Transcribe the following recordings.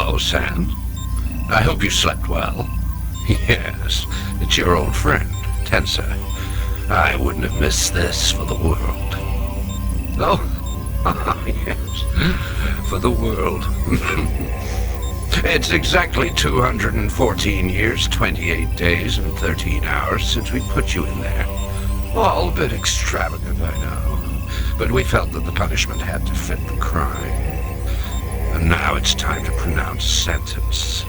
Hello, Sand. I hope you slept well. Yes, it's your old friend, Tensa. I wouldn't have missed this for the world. Oh, yes, for the world. It's exactly 214 years, 28 days, and 13 hours since we put you in there. All a bit extravagant, I know, but we felt that the punishment had to fit the crime. And now it's time to pronounce sentence.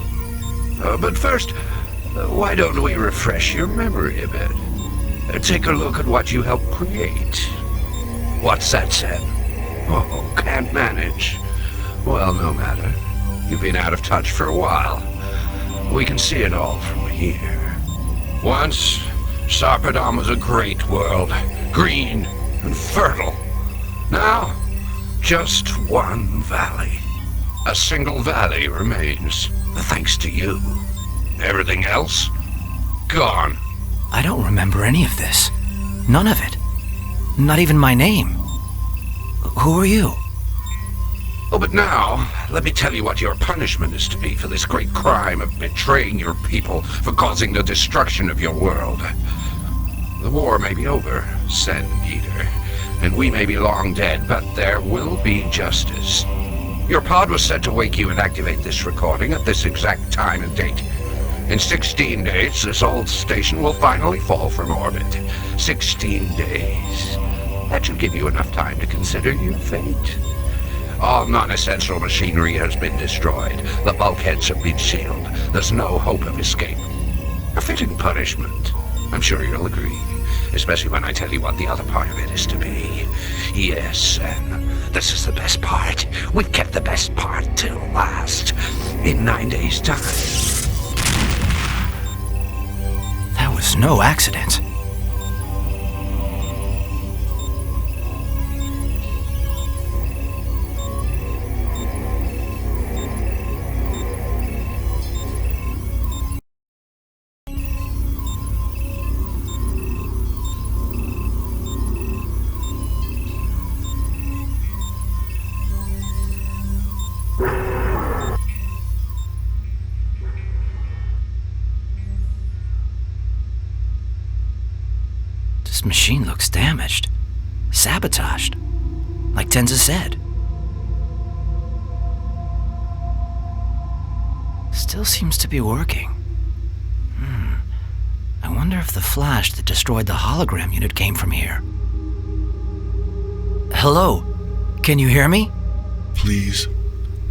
But first, why don't we refresh your memory a bit? Take a look at what you helped create. What's that, Sen? Oh, can't manage. Well, no matter. You've been out of touch for a while. We can see it all from here. Once, Sarpedon was a great world, green and fertile. Now, just one valley. A single valley remains, thanks to you. Everything else, gone. I don't remember any of this. None of it. Not even my name. Who are you? Oh, but now, let me tell you what your punishment is to be for this great crime of betraying your people, for causing the destruction of your world. The war may be over, Sand Eater, and we may be long dead, but there will be justice. Your pod was set to wake you and activate this recording at this exact time and date. In 16 days, this old station will finally fall from orbit. 16 days. That should give you enough time to consider your fate. All non-essential machinery has been destroyed. The bulkheads have been sealed. There's no hope of escape. A fitting punishment. I'm sure you'll agree. Especially when I tell you what the other part of it is to be. Yes, and this is the best part. We've kept the best part till last. In 9 days' time. That was no accident. This machine looks damaged. Sabotaged. Like Tenza said. Still seems to be working. I wonder if the flash that destroyed the hologram unit came from here. Hello? Can you hear me? Please,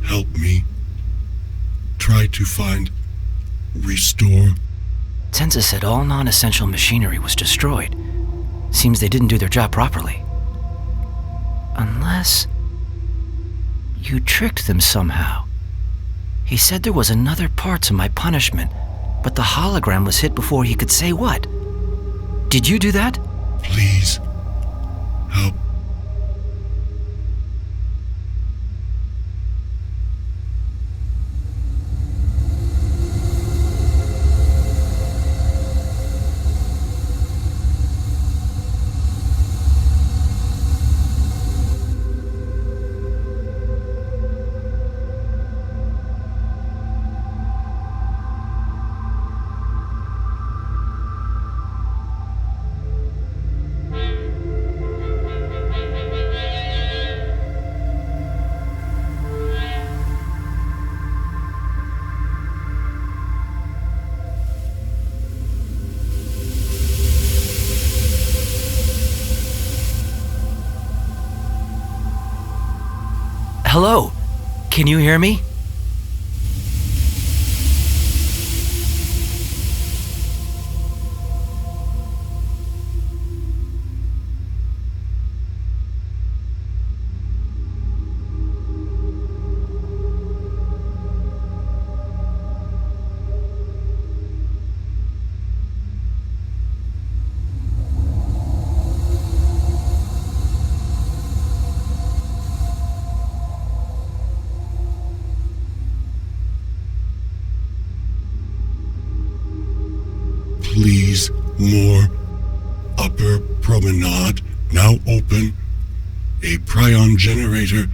help me. Try to find... restore. Tenza said all non-essential machinery was destroyed. Seems they didn't do their job properly. Unless... you tricked them somehow. He said there was another part to my punishment, but the hologram was hit before he could say what. Did you do that? Please, help. Hello? Can you hear me? Please, more. Upper promenade, now open. A prion generator.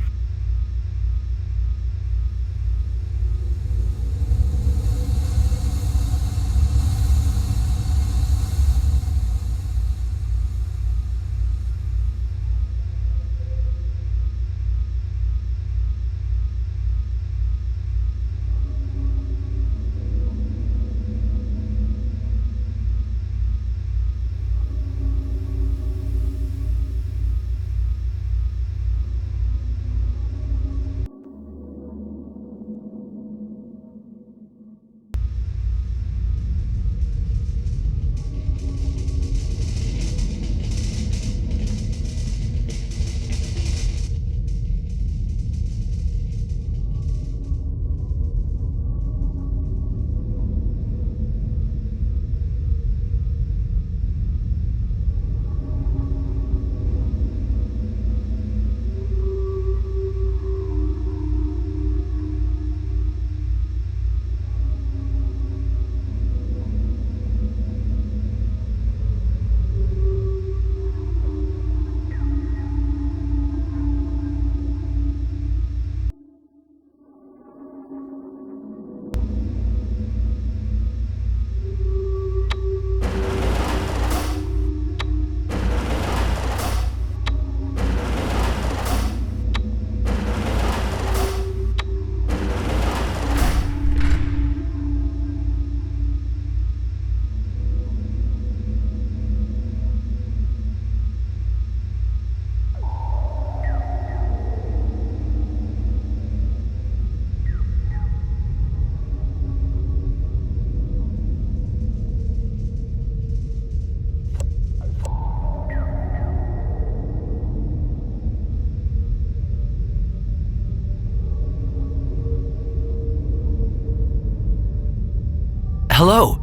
Hello?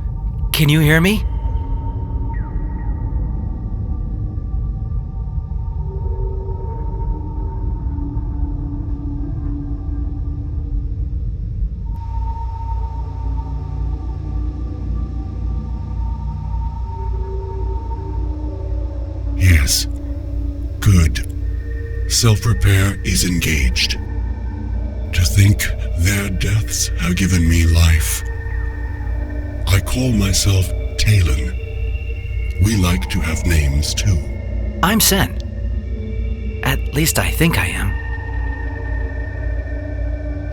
Can you hear me? Yes. Good. Self-repair is engaged. To think their deaths have given me life. I call myself Talon. We like to have names too. I'm Sen. At least I think I am.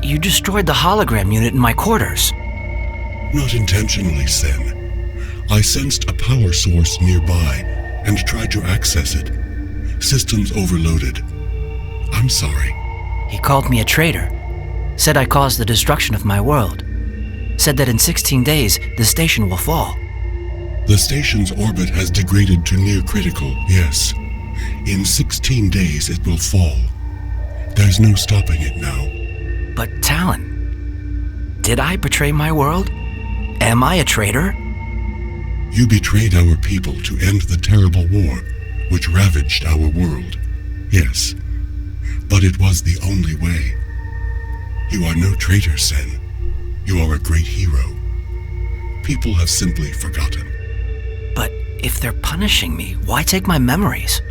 You destroyed the hologram unit in my quarters. Not intentionally, Sen. I sensed a power source nearby and tried to access it. Systems overloaded. I'm sorry. He called me a traitor. Said I caused the destruction of my world. Said that in 16 days, the station will fall. The station's orbit has degraded to near critical, yes. In 16 days it will fall. There's no stopping it now. But Talon, did I betray my world? Am I a traitor? You betrayed our people to end the terrible war which ravaged our world. Yes, but it was the only way. You are no traitor, Sen. You are a great hero. People have simply forgotten. But if they're punishing me, why take my memories?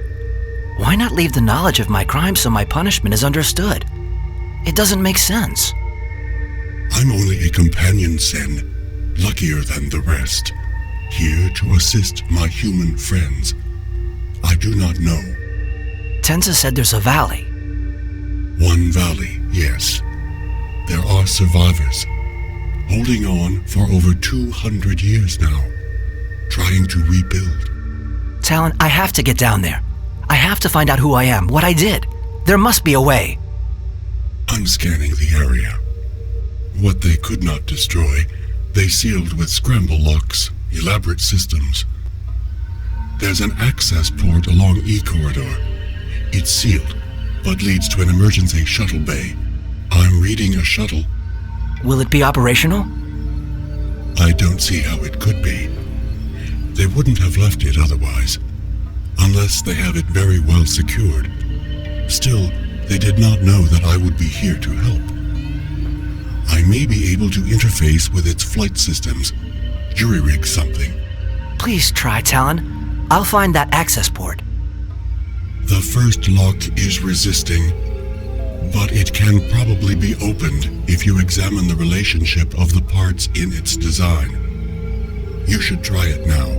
Why not leave the knowledge of my crime so my punishment is understood? It doesn't make sense. I'm only a companion, Sen, luckier than the rest, here to assist my human friends. I do not know. Tenza said there's a valley. One valley, yes. There are survivors, holding on for over 200 years now, trying to rebuild. Talon, I have to get down there. I have to find out who I am, what I did. There must be a way. I'm scanning the area. What they could not destroy, they sealed with scramble locks, elaborate systems. There's an access port along E corridor. It's sealed, but leads to an emergency shuttle bay. I'm reading a shuttle. Will it be operational? I don't see how it could be. They wouldn't have left it otherwise, unless they have it very well secured. Still, they did not know that I would be here to help. I may be able to interface with its flight systems, jury-rig something. Please try, Talon. I'll find that access port. The first lock is resisting, but it can probably be opened if you examine the relationship of the parts in its design. You should try it now.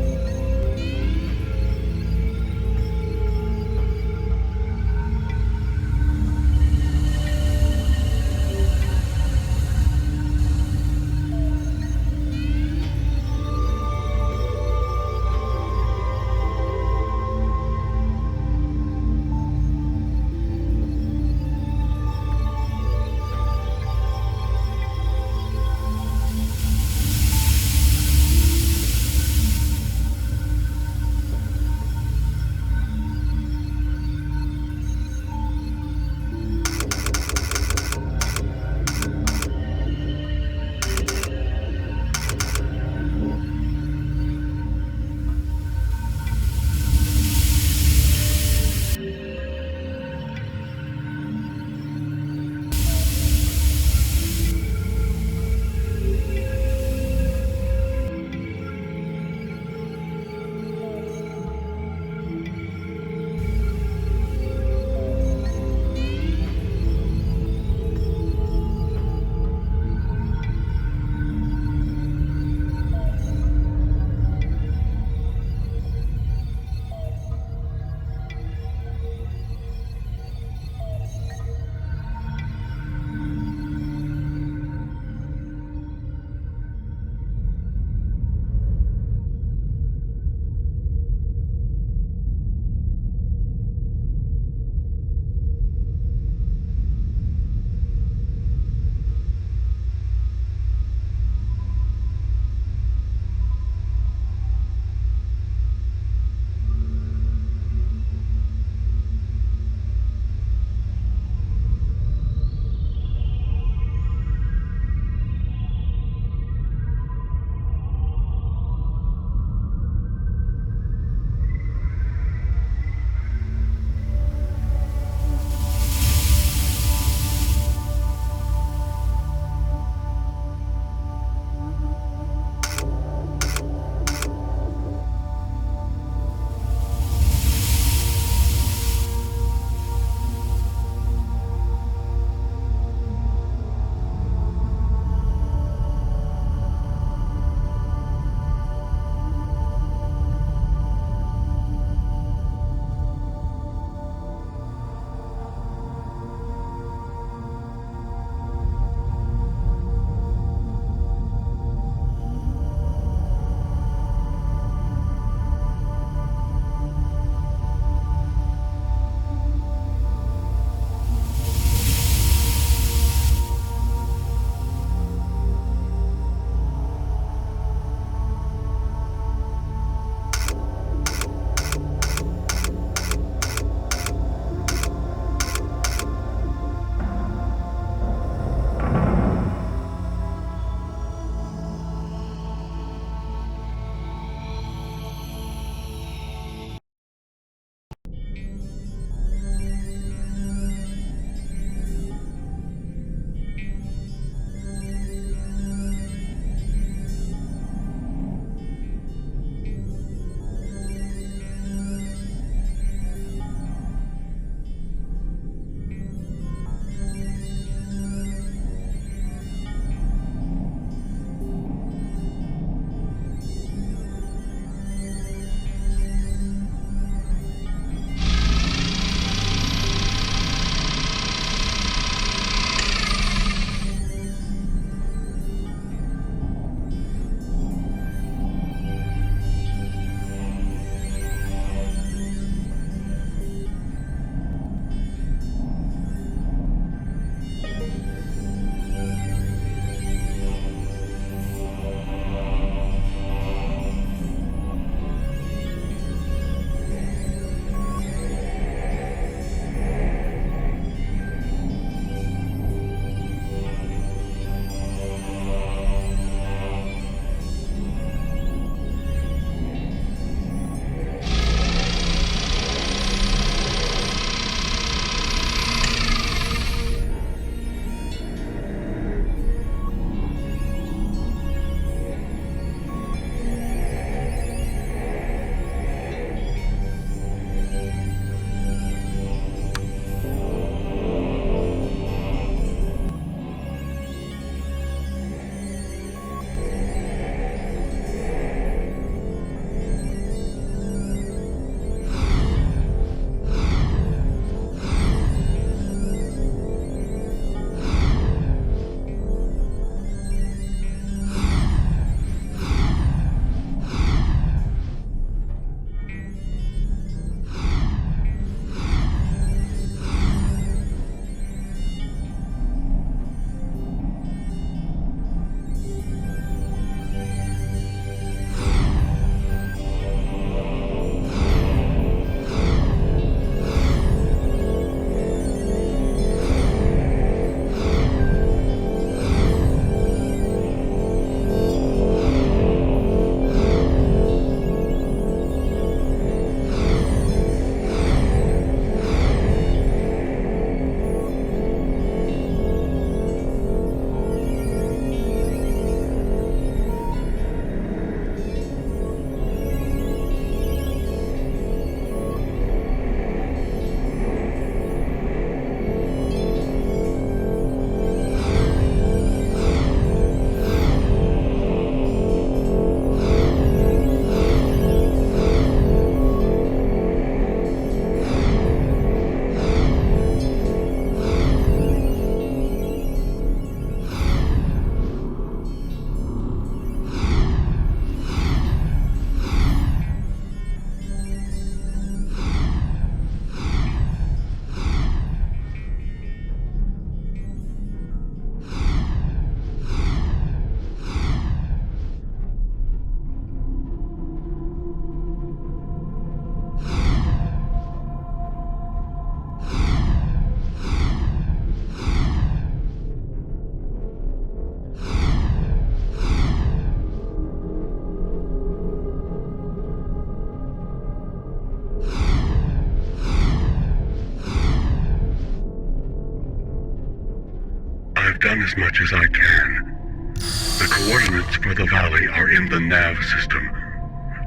as much as I can. The coordinates for the valley are in the nav system,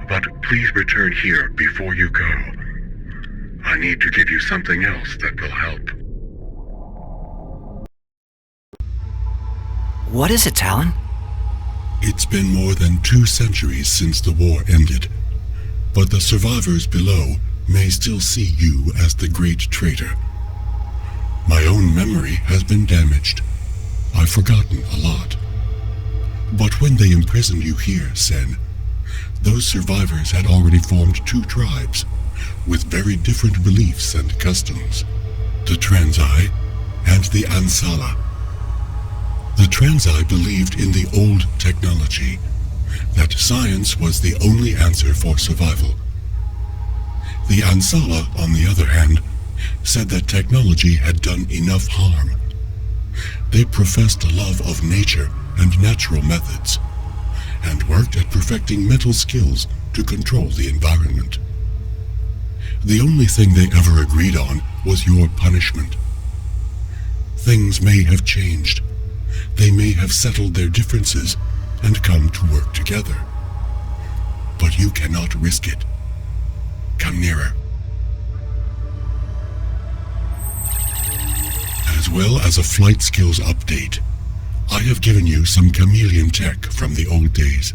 but please return here before you go. I need to give you something else that will help. What is it, Talon? It's been more than 2 centuries since the war ended, but the survivors below may still see you as the great traitor. My own memory has been damaged. I've forgotten a lot. But when they imprisoned you here, Sen, those survivors had already formed 2 tribes with very different beliefs and customs, the Transai and the Ansala. The Transai believed in the old technology, that science was the only answer for survival. The Ansala, on the other hand, said that technology had done enough harm. They professed a love of nature and natural methods, and worked at perfecting mental skills to control the environment. The only thing they ever agreed on was your punishment. Things may have changed. They may have settled their differences and come to work together. But you cannot risk it. Come nearer. As well as a flight skills update, I have given you some Chameleon tech from the old days.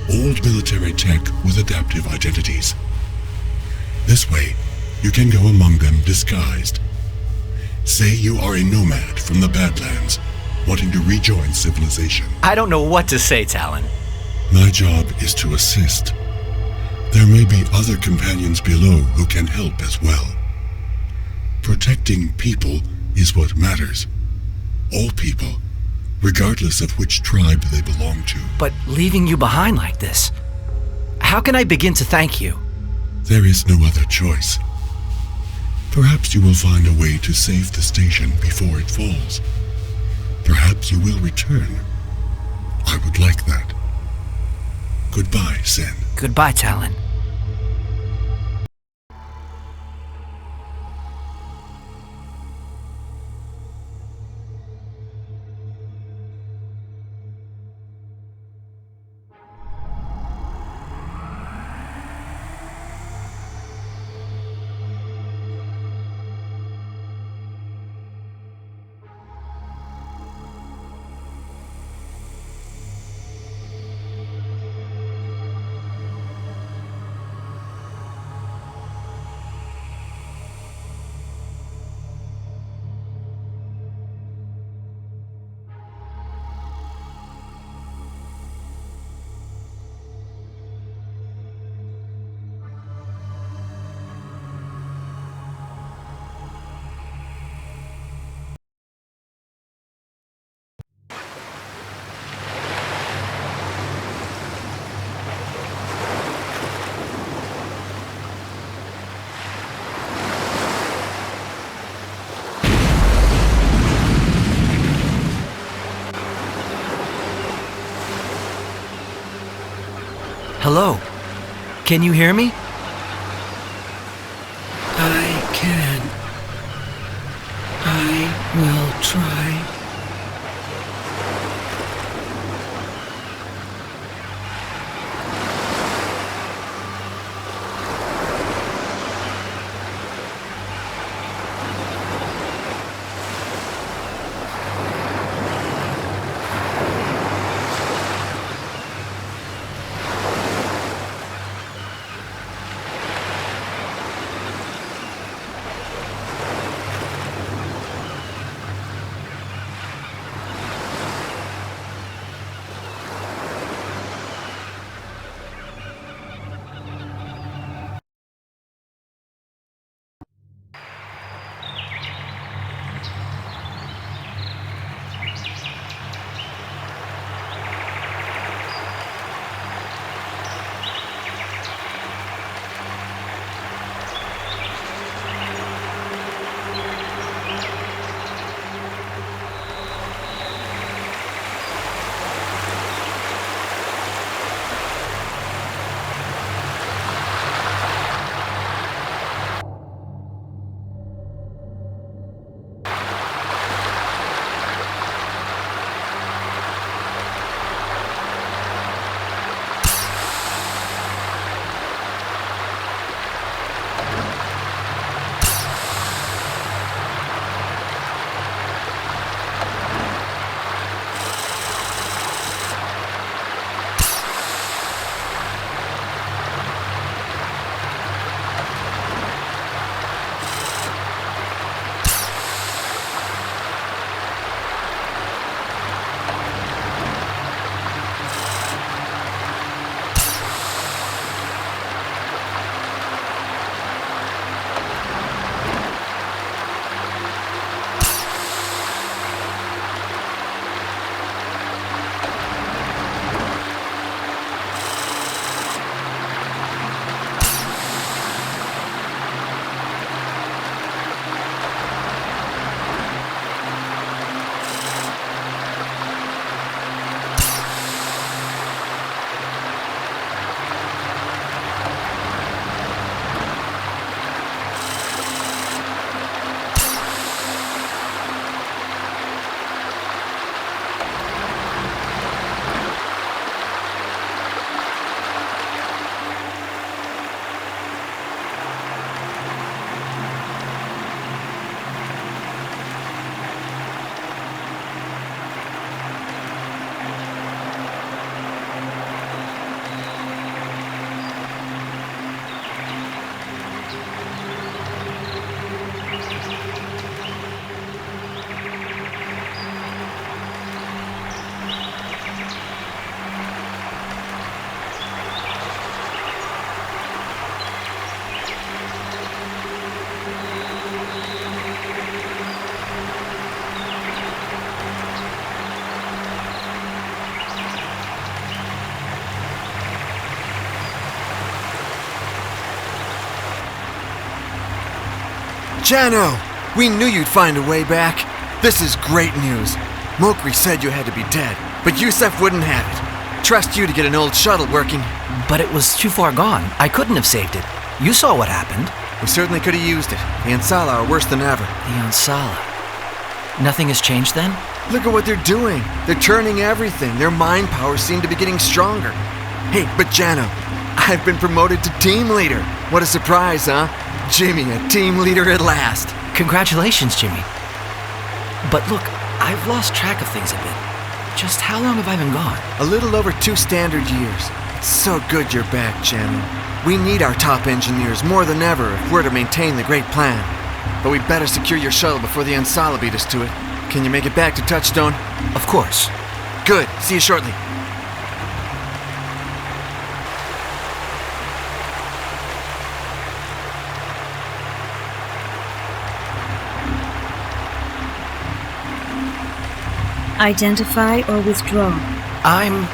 Old military tech with adaptive identities. This way, you can go among them disguised. Say you are a nomad from the Badlands, wanting to rejoin civilization. I don't know what to say, Talon. My job is to assist. There may be other companions below who can help as well. Protecting people is what matters. All people, regardless of which tribe they belong to. But leaving you behind like this, how can I begin to thank you? There is no other choice. Perhaps you will find a way to save the station before it falls. Perhaps you will return. I would like that. Goodbye, Sen. Goodbye, Talon. Hello. Can you hear me? I can. I will try. Jano! We knew you'd find a way back. This is great news. Mokri said you had to be dead, but Yusef wouldn't have it. Trust you to get an old shuttle working. But it was too far gone. I couldn't have saved it. You saw what happened. We certainly could have used it. The Ansala are worse than ever. The Ansala. Nothing has changed then? Look at what they're doing. They're turning everything. Their mind powers seem to be getting stronger. Hey, but Jano, I've been promoted to team leader. What a surprise, huh? Jimmy, a team leader at last. Congratulations, Jimmy. But look, I've lost track of things a bit. Just how long have I been gone? A little over 2 standard years. It's so good you're back, Jano. We need our top engineers more than ever if we're to maintain the great plan. But we better secure your shuttle before the Ansala beat us to it. Can you make it back to Touchstone? Of course. Good. See you shortly. Identify or withdraw. I'm...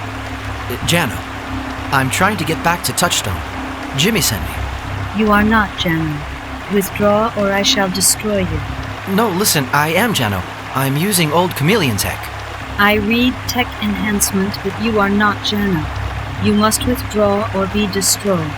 Jano. I'm trying to get back to Touchstone. Jimmy sent me. You are not Jano. Withdraw or I shall destroy you. No, listen, I am Jano. I'm using old Chameleon tech. I read tech enhancement, but you are not Jano. You must withdraw or be destroyed.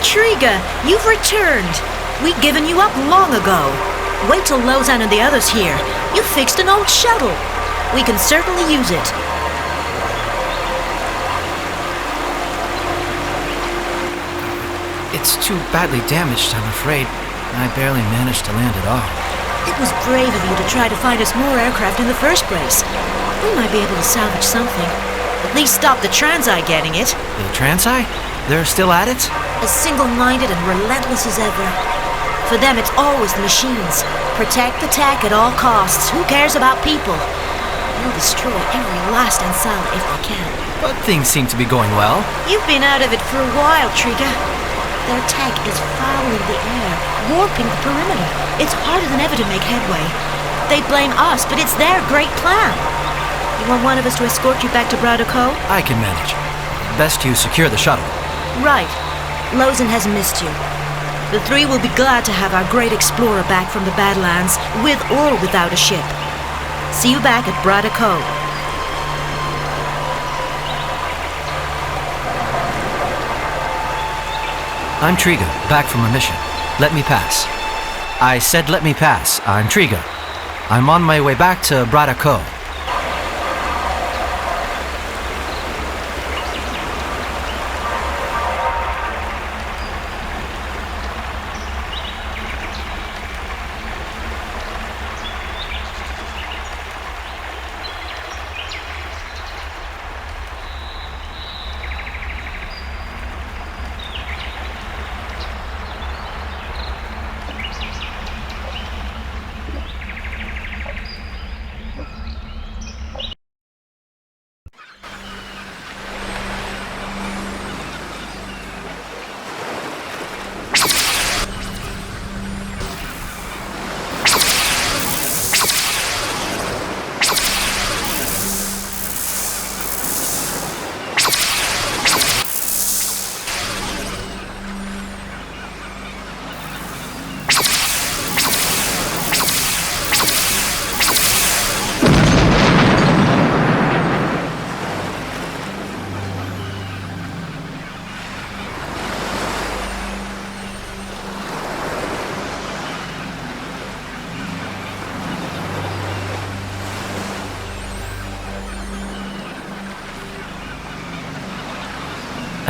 Triga, you've returned. We'd given you up long ago. Wait till Lozan and the others here. You fixed an old shuttle. We can certainly use it. It's too badly damaged, I'm afraid. I barely managed to land it all. It was brave of you to try to find us more aircraft in the first place. We might be able to salvage something. At least stop the Transai getting it. The Transai? They're still at it? As single-minded and relentless as ever. For them, it's always the machines. Protect the tech at all costs. Who cares about people? They'll destroy every last Ansala if they can. But things seem to be going well. You've been out of it for a while, Triga. Their tech is fouling the air, warping the perimeter. It's harder than ever to make headway. They blame us, but it's their great plan. You want one of us to escort you back to Braddock-Ho? I can manage. Best you secure the shuttle. Right. Lozan has missed you. The three will be glad to have our great explorer back from the Badlands, with or without a ship. See you back at Braddock-Ho. I'm Triga, back from a mission. Let me pass. I said let me pass. I'm Triga. I'm on my way back to Braddock-Ho.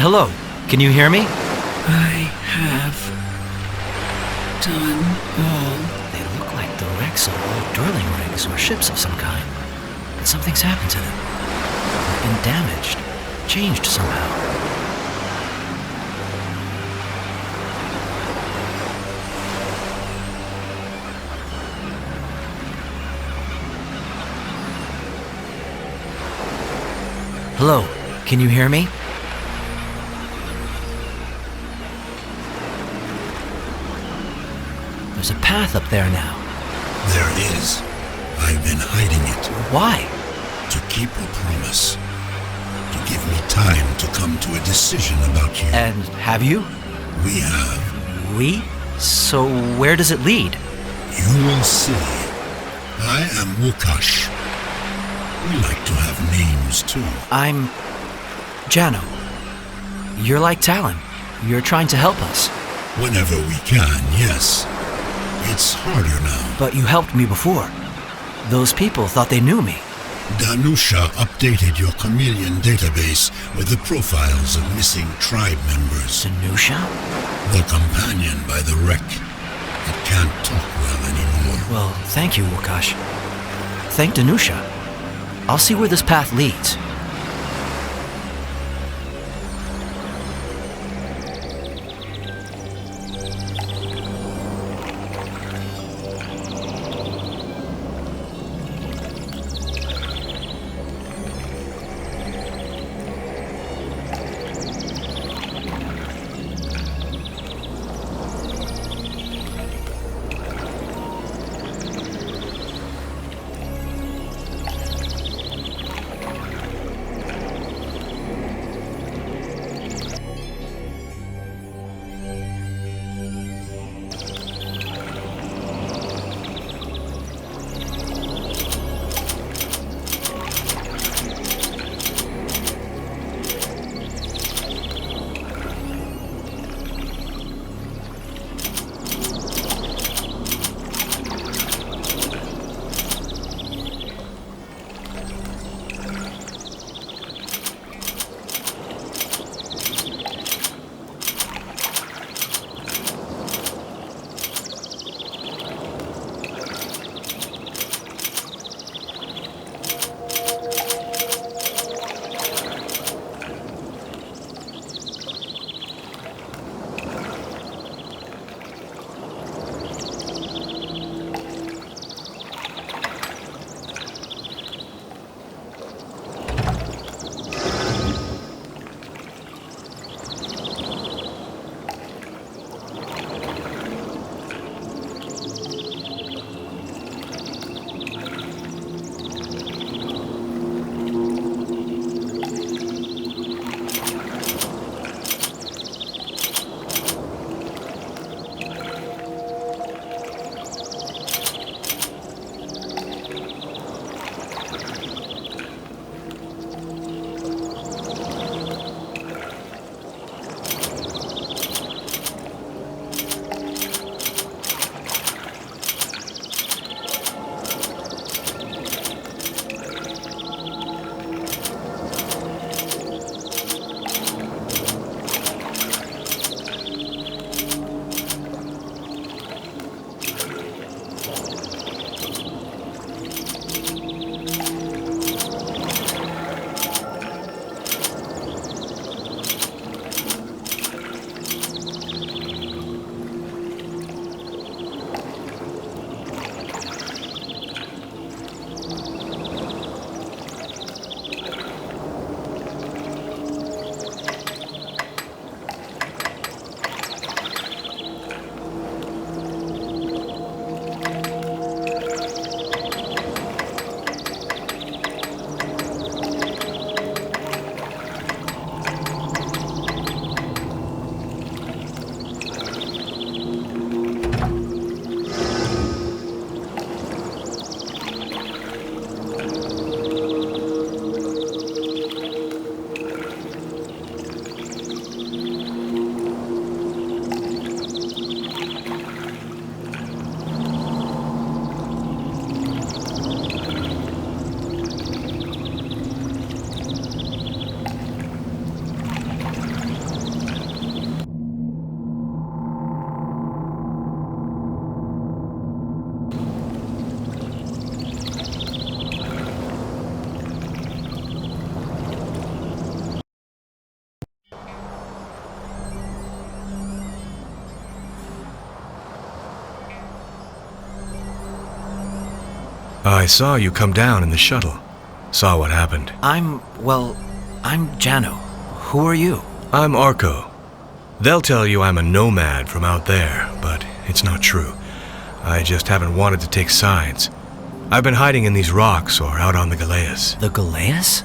Hello, can you hear me? I have done all. They look like the wrecks of old drilling rigs or ships of some kind. But something's happened to them. They've been damaged, changed somehow. Hello, can you hear me? There's a path up there now. There is. I've been hiding it. Why? To keep a promise. To give me time to come to a decision about you. And have you? We have. We? So where does it lead? You will see. I am Wukash. We like to have names too. I'm Jano. You're like Talon. You're trying to help us. Whenever we can, yes. It's harder now. But you helped me before. Those people thought they knew me. Danusha updated your Chameleon database with the profiles of missing tribe members. Danusha? The companion by the wreck. It can't talk well anymore. Well, thank you, Wukash. Thank Danusha. I'll see where this path leads. I saw you come down in the shuttle. Saw what happened. I'm Jano. Who are you? I'm Arco. They'll tell you I'm a nomad from out there, but it's not true. I just haven't wanted to take sides. I've been hiding in these rocks or out on the Galeas. The Galeas?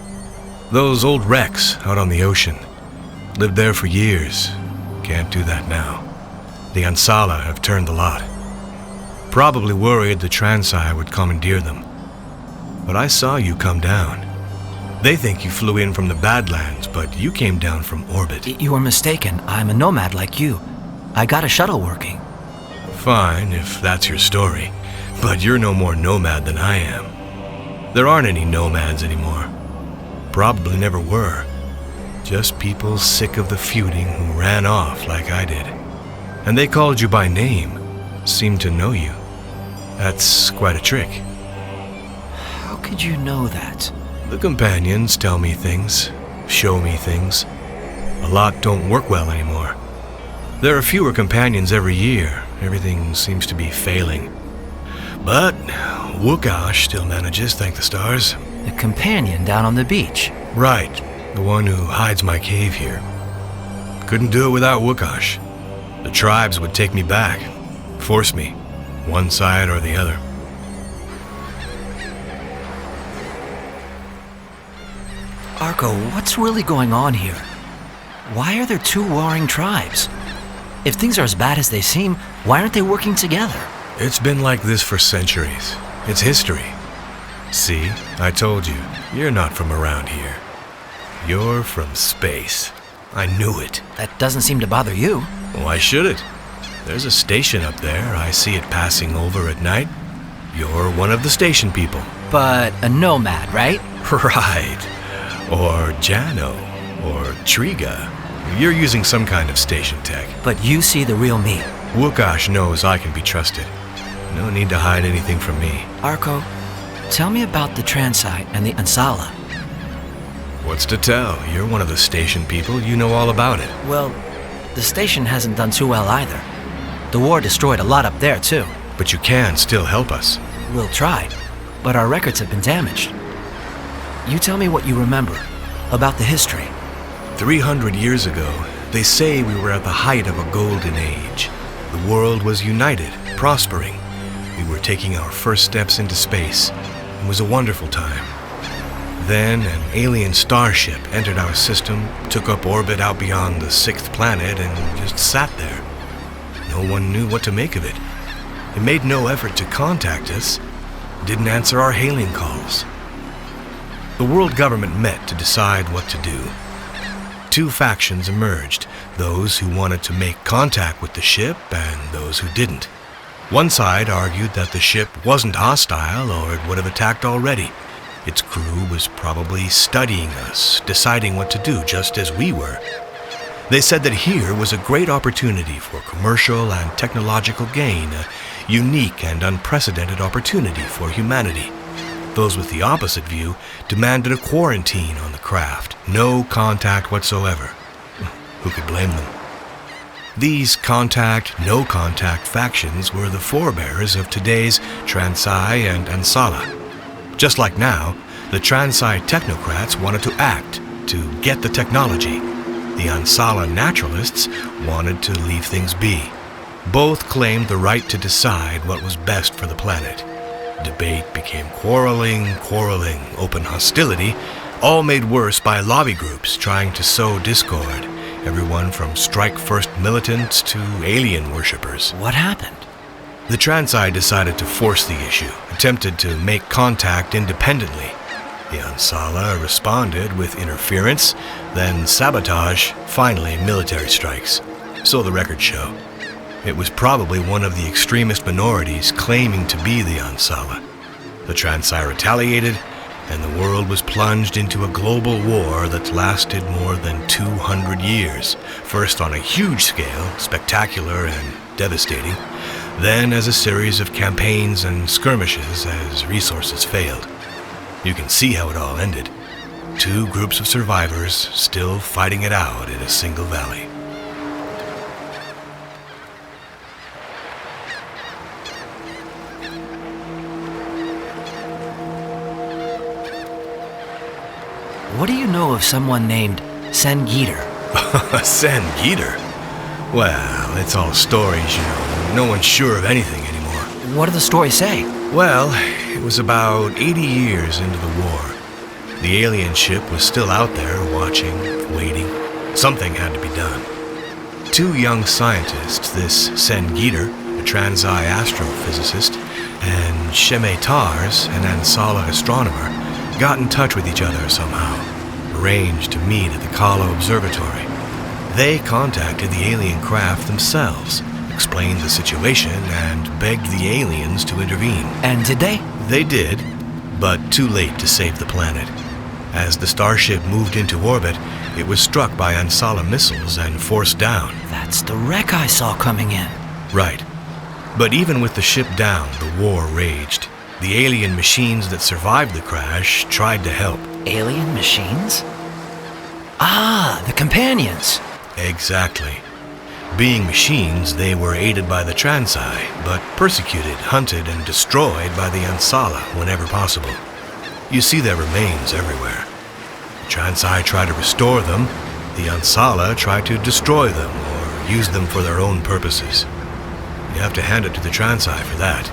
Those old wrecks out on the ocean. Lived there for years. Can't do that now. The Ansala have turned the lot. Probably worried the Transai would commandeer them. But I saw you come down. They think you flew in from the Badlands, but you came down from orbit. You are mistaken. I'm a nomad like you. I got a shuttle working. Fine, if that's your story. But you're no more nomad than I am. There aren't any nomads anymore. Probably never were. Just people sick of the feuding who ran off like I did. And they called you by name. Seemed to know you. That's quite a trick. How could you know that? The companions tell me things, show me things. A lot don't work well anymore. There are fewer companions every year. Everything seems to be failing. But Wukash still manages, thank the stars. The companion down on the beach. Right, the one who hides my cave here. Couldn't do it without Wukash. The tribes would take me back, force me, one side or the other. Arco, what's really going on here? Why are there two warring tribes? If things are as bad as they seem, why aren't they working together? It's been like this for centuries. It's history. See, I told you, you're not from around here. You're from space. I knew it. That doesn't seem to bother you. Why should it? There's a station up there. I see it passing over at night. You're one of the station people. But a nomad, right? Right. Or Jano. Or Triga. You're using some kind of station tech. But you see the real me. Wukash knows I can be trusted. No need to hide anything from me. Arco, tell me about the Transai and the Ansala. What's to tell? You're one of the station people. You know all about it. Well, the station hasn't done too well either. The war destroyed a lot up there, too. But you can still help us. We'll try, but our records have been damaged. You tell me what you remember about the history. 300 years ago, they say we were at the height of a golden age. The world was united, prospering. We were taking our first steps into space. It was a wonderful time. Then an alien starship entered our system, took up orbit out beyond the 6th planet, and just sat there. No one knew what to make of it. It made no effort to contact us, didn't answer our hailing calls. The world government met to decide what to do. Two factions emerged, those who wanted to make contact with the ship and those who didn't. One side argued that the ship wasn't hostile or it would have attacked already. Its crew was probably studying us, deciding what to do just as we were. They said that here was a great opportunity for commercial and technological gain, a unique and unprecedented opportunity for humanity. Those with the opposite view demanded a quarantine on the craft, no contact whatsoever. Who could blame them? These contact, no contact factions were the forebears of today's Transai and Ansala. Just like now, the Transai technocrats wanted to act, to get the technology. The Ansala naturalists wanted to leave things be. Both claimed the right to decide what was best for the planet. Debate became quarreling, open hostility, all made worse by lobby groups trying to sow discord. Everyone from strike-first militants to alien worshippers. What happened? The Transai decided to force the issue, attempted to make contact independently. The Ansala responded with interference, then sabotage, finally military strikes. So the records show. It was probably one of the extremist minorities claiming to be the Ansala. The Transai retaliated, and the world was plunged into a global war that lasted more than 200 years, first on a huge scale, spectacular and devastating, then as a series of campaigns and skirmishes as resources failed. You can see how it all ended. Two groups of survivors still fighting it out in a single valley. what do you know of someone named Sen Geeter? Sen Geeter? Well, it's all stories, you know. No one's sure of anything anymore. What do the stories say? Well, it was about 80 years into the war. The alien ship was still out there, watching, waiting. Something had to be done. 2 young scientists, this Sen Geeter, a Transai astrophysicist, and Sheme Tars, an Ansala astronomer, got in touch with each other somehow, arranged to meet at the Kalo Observatory. They contacted the alien craft themselves, explained the situation, and begged the aliens to intervene. And did they? They did, but too late to save the planet. As the starship moved into orbit, it was struck by Ansala missiles and forced down. That's the wreck I saw coming in. Right. But even with the ship down, the war raged. The alien machines that survived the crash tried to help. Alien machines? Ah, the companions. Exactly. Being machines, they were aided by the Transai, but persecuted, hunted, and destroyed by the Ansala whenever possible. You see their remains everywhere. The Transai try to restore them, the Ansala try to destroy them or use them for their own purposes. You have to hand it to the Transai for that.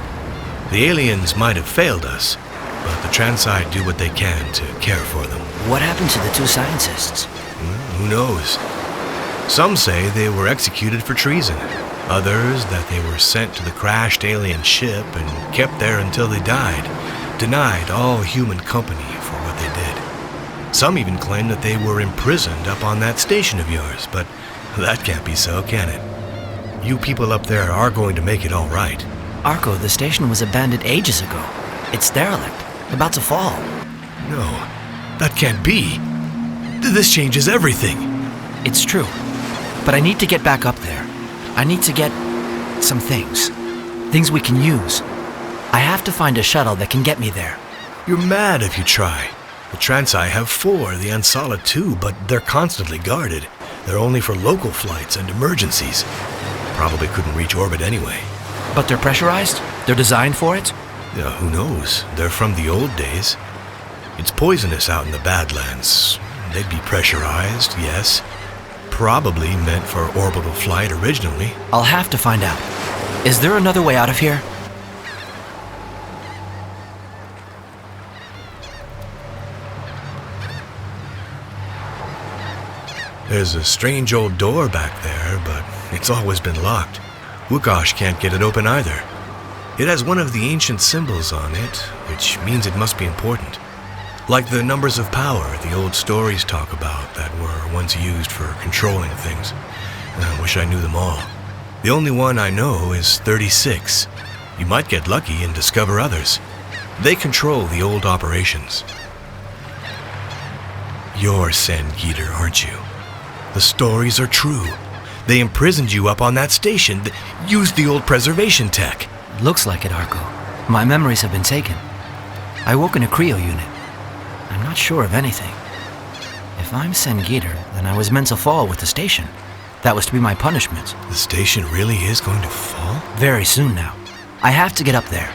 The aliens might have failed us, but the Transai do what they can to care for them. What happened to the 2 scientists? Who knows? Some say they were executed for treason. Others that they were sent to the crashed alien ship and kept there until they died, denied all human company for what they did. Some even claim that they were imprisoned up on that station of yours, but that can't be so, can it? You people up there are going to make it all right. Arco, the station was abandoned ages ago. It's derelict, about to fall. No, that can't be. This changes everything. It's true, but I need to get back up there. I need to get some things. Things we can use. I have to find a shuttle that can get me there. You're mad if you try. The Transai have 4, the Ansala 2, but they're constantly guarded. They're only for local flights and emergencies. Probably couldn't reach orbit anyway. But they're pressurized? They're designed for it? Yeah, who knows? They're from the old days. It's poisonous out in the Badlands. They'd be pressurized, yes. Probably meant for orbital flight originally. I'll have to find out. Is there another way out of here? There's a strange old door back there, but it's always been locked. Wukash can't get it open either. It has one of the ancient symbols on it, which means it must be important. Like the numbers of power the old stories talk about that were once used for controlling things. I wish I knew them all. The only one I know is 36. You might get lucky and discover others. They control the old operations. You're Sen Geeter, aren't you? The stories are true. They imprisoned you up on that station, used the old preservation tech. Looks like it, Arco. My memories have been taken. I woke in a cryo unit. I'm not sure of anything. If I'm Sen Geeter, then I was meant to fall with the station. That was to be my punishment. The station really is going to fall? Very soon now. I have to get up there.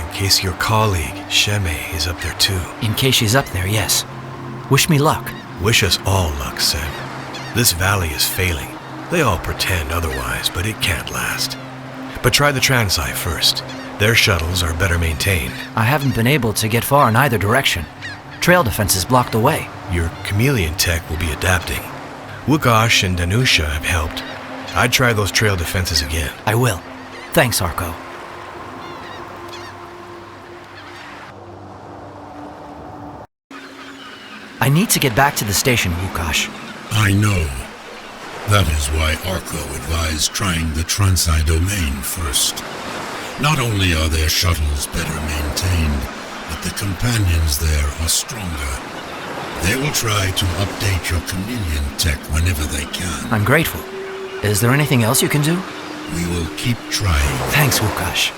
In case your colleague, Sheme, is up there too. In case she's up there, yes. Wish me luck. Wish us all luck, Sen. This valley is failing. They all pretend otherwise, but it can't last. But try the Transai first. Their shuttles are better maintained. I haven't been able to get far in either direction. Trail defenses blocked the way. Your Chameleon tech will be adapting. Wukash and Danusha have helped. I'd try those trail defenses again. I will. Thanks, Arco. I need to get back to the station, Wukash. I know. That is why Arco advised trying the Transai domain first. Not only are their shuttles better maintained, but the companions there are stronger. They will try to update your Chameleon tech whenever they can. I'm grateful. Is there anything else you can do? We will keep trying. Thanks, Wukash.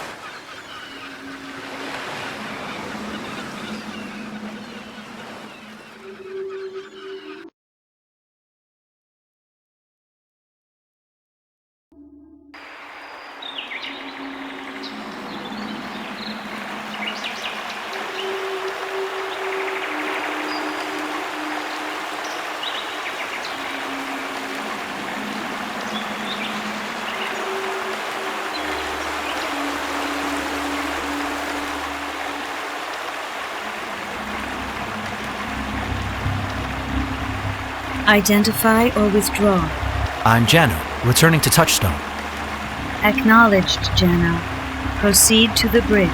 Identify or withdraw. I'm Jano, returning to Touchstone. Acknowledged, Jano. Proceed to the bridge.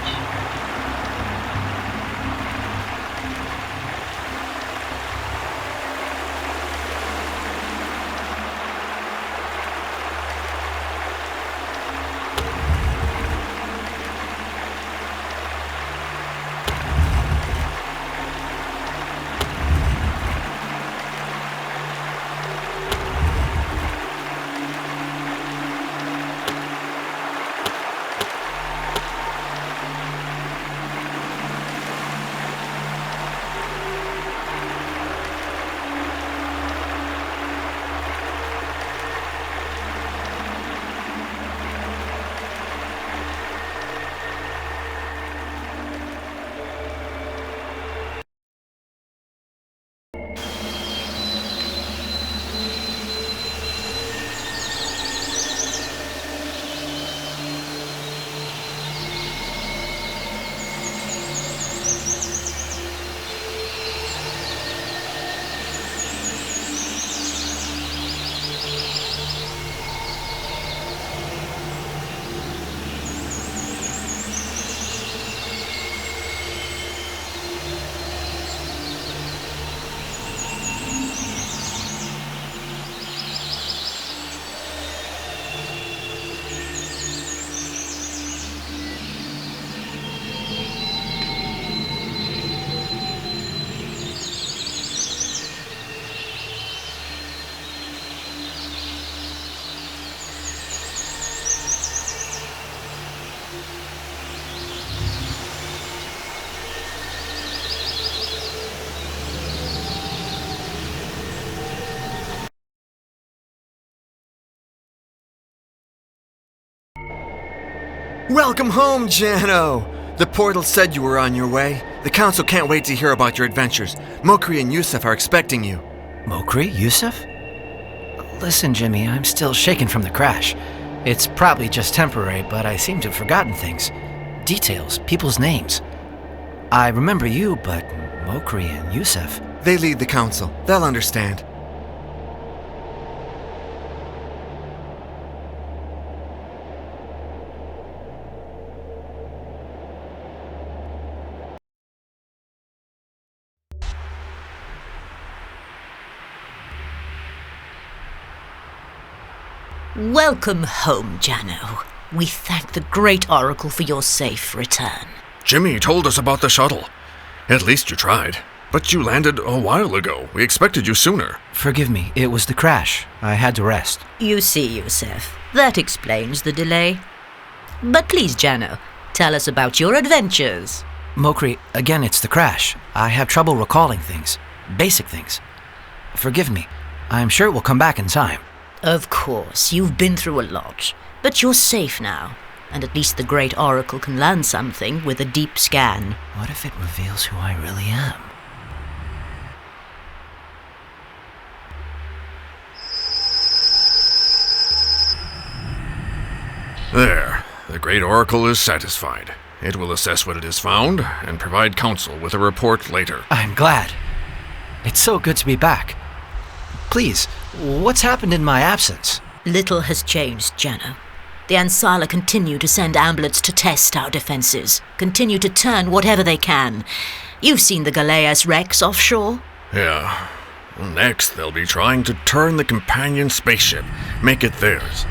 Welcome home, Jano! The portal said you were on your way. The council can't wait to hear about your adventures. Mokri and Yusuf are expecting you. Mokri? Yusuf? Listen, Jimmy, I'm still shaken from the crash. It's probably just temporary, but I seem to have forgotten things. Details, people's names. I remember you, but Mokri and Yusuf... They lead the council. They'll understand. Welcome home, Jano. We thank the Great Oracle for your safe return. Jimmy told us about the shuttle. At least you tried. But you landed a while ago. We expected you sooner. Forgive me, it was the crash. I had to rest. You see, Yusuf, that explains the delay. But please, Jano, tell us about your adventures. Mokri, again, it's the crash. I have trouble recalling things. Basic things. Forgive me. I'm sure it will come back in time. Of course, you've been through a lot. But you're safe now. And at least the Great Oracle can learn something with a deep scan. What if it reveals who I really am? There. The Great Oracle is satisfied. It will assess what it has found and provide council with a report later. I'm glad. It's so good to be back. Please, what's happened in my absence? Little has changed, Jano. The Ansala continue to send amulets to test our defenses, continue to turn whatever they can. You've seen the Galeas wrecks offshore? Yeah. Next, they'll be trying to turn the companion spaceship, make it theirs.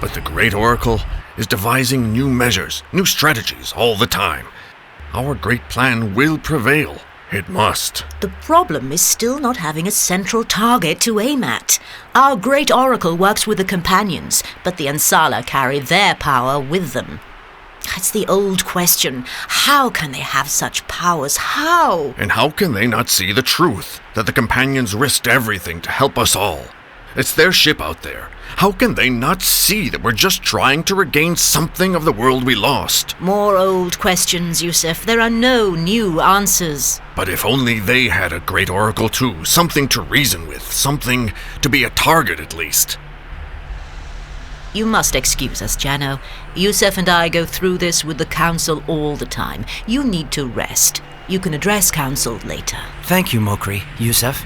But the Great Oracle is devising new measures, new strategies all the time. Our great plan will prevail. It must. The problem is still not having a central target to aim at. Our Great Oracle works with the companions, but the Ansala carry their power with them. It's the old question. How can they have such powers? How? And how can they not see the truth? That the companions risked everything to help us all. It's their ship out there. How can they not see that we're just trying to regain something of the world we lost? More old questions, Yusuf. There are no new answers. But if only they had a Great Oracle too, something to reason with, something to be a target at least. You must excuse us, Jano. Yusuf and I go through this with the Council all the time. You need to rest. You can address Council later. Thank you, Mokri, Yusuf.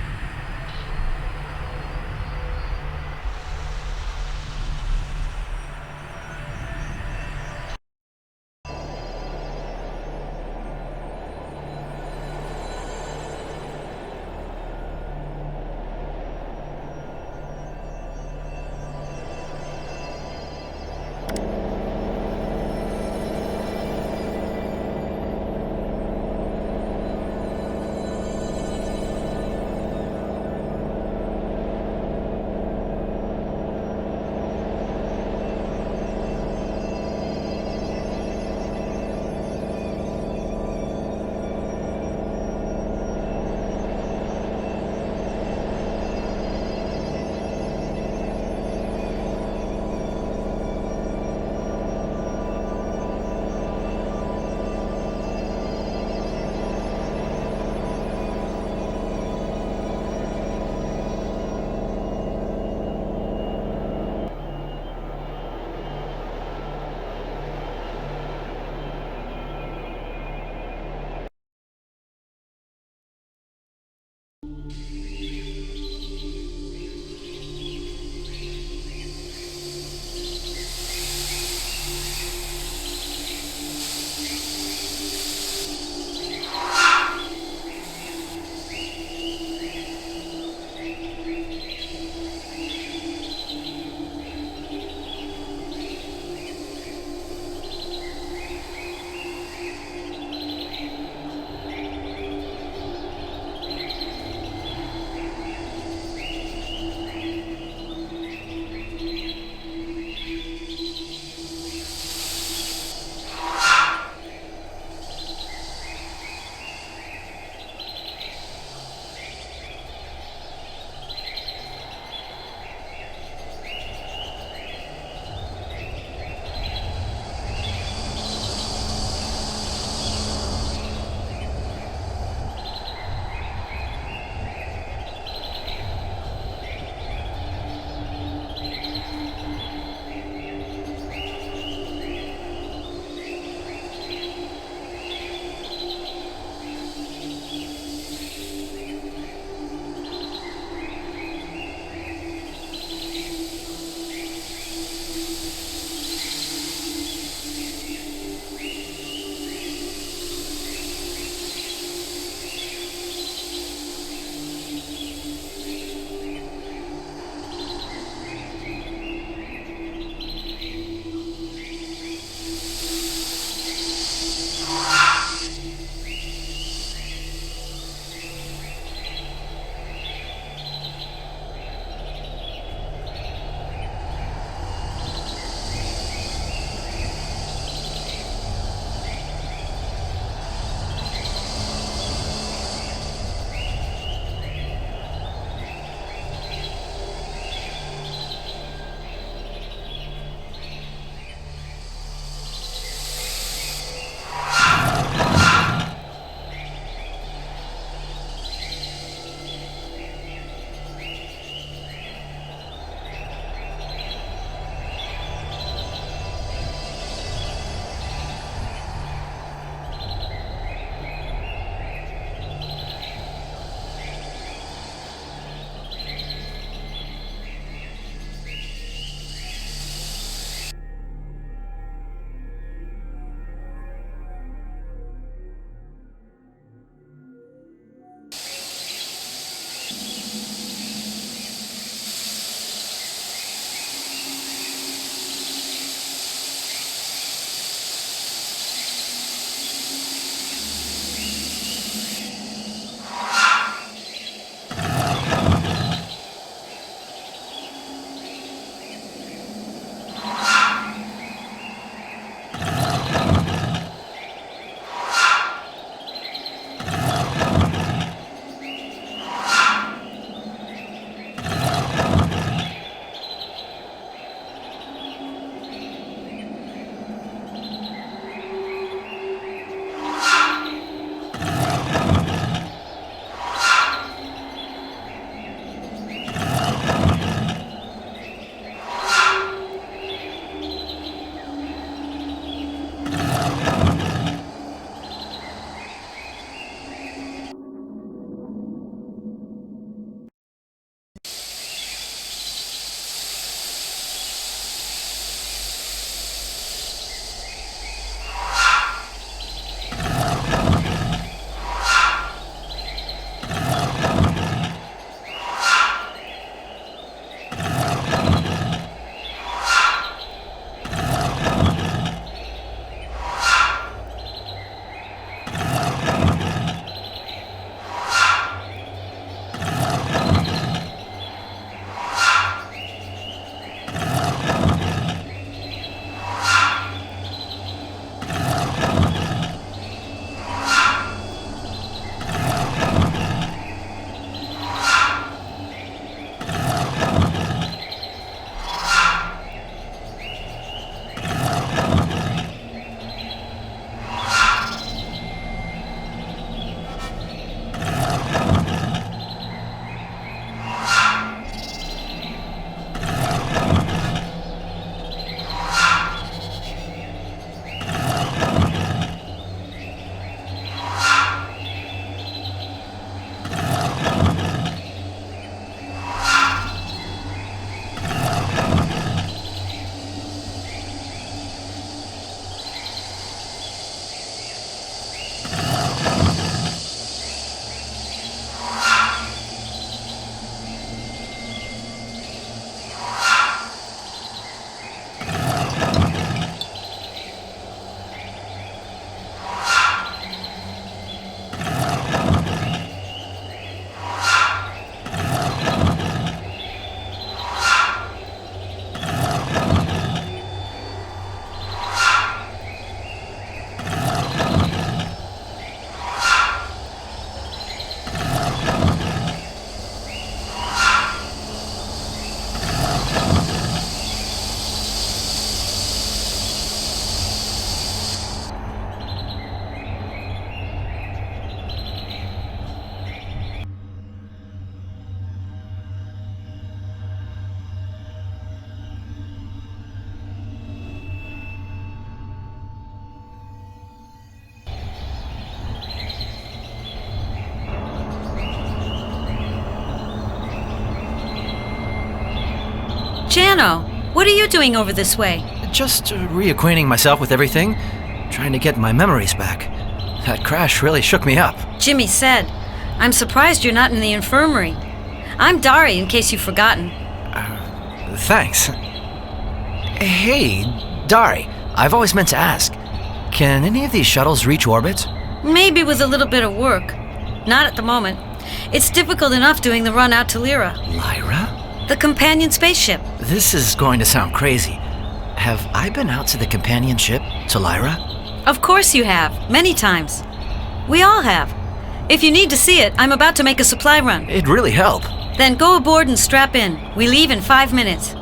Jano, what are you doing over this way? Just reacquainting myself with everything, trying to get my memories back. That crash really shook me up. Jimmy said. I'm surprised you're not in the infirmary. I'm Dari, in case you've forgotten. Thanks. Hey, Dari, I've always meant to ask, can any of these shuttles reach orbit? Maybe with a little bit of work. Not at the moment. It's difficult enough doing the run out to Lyra. Lyra? The companion spaceship. This is going to sound crazy. Have I been out to the companion ship, to Lyra? Of course you have, many times. We all have. If you need to see it, I'm about to make a supply run. It'd really help. Then go aboard and strap in. We leave in 5 minutes.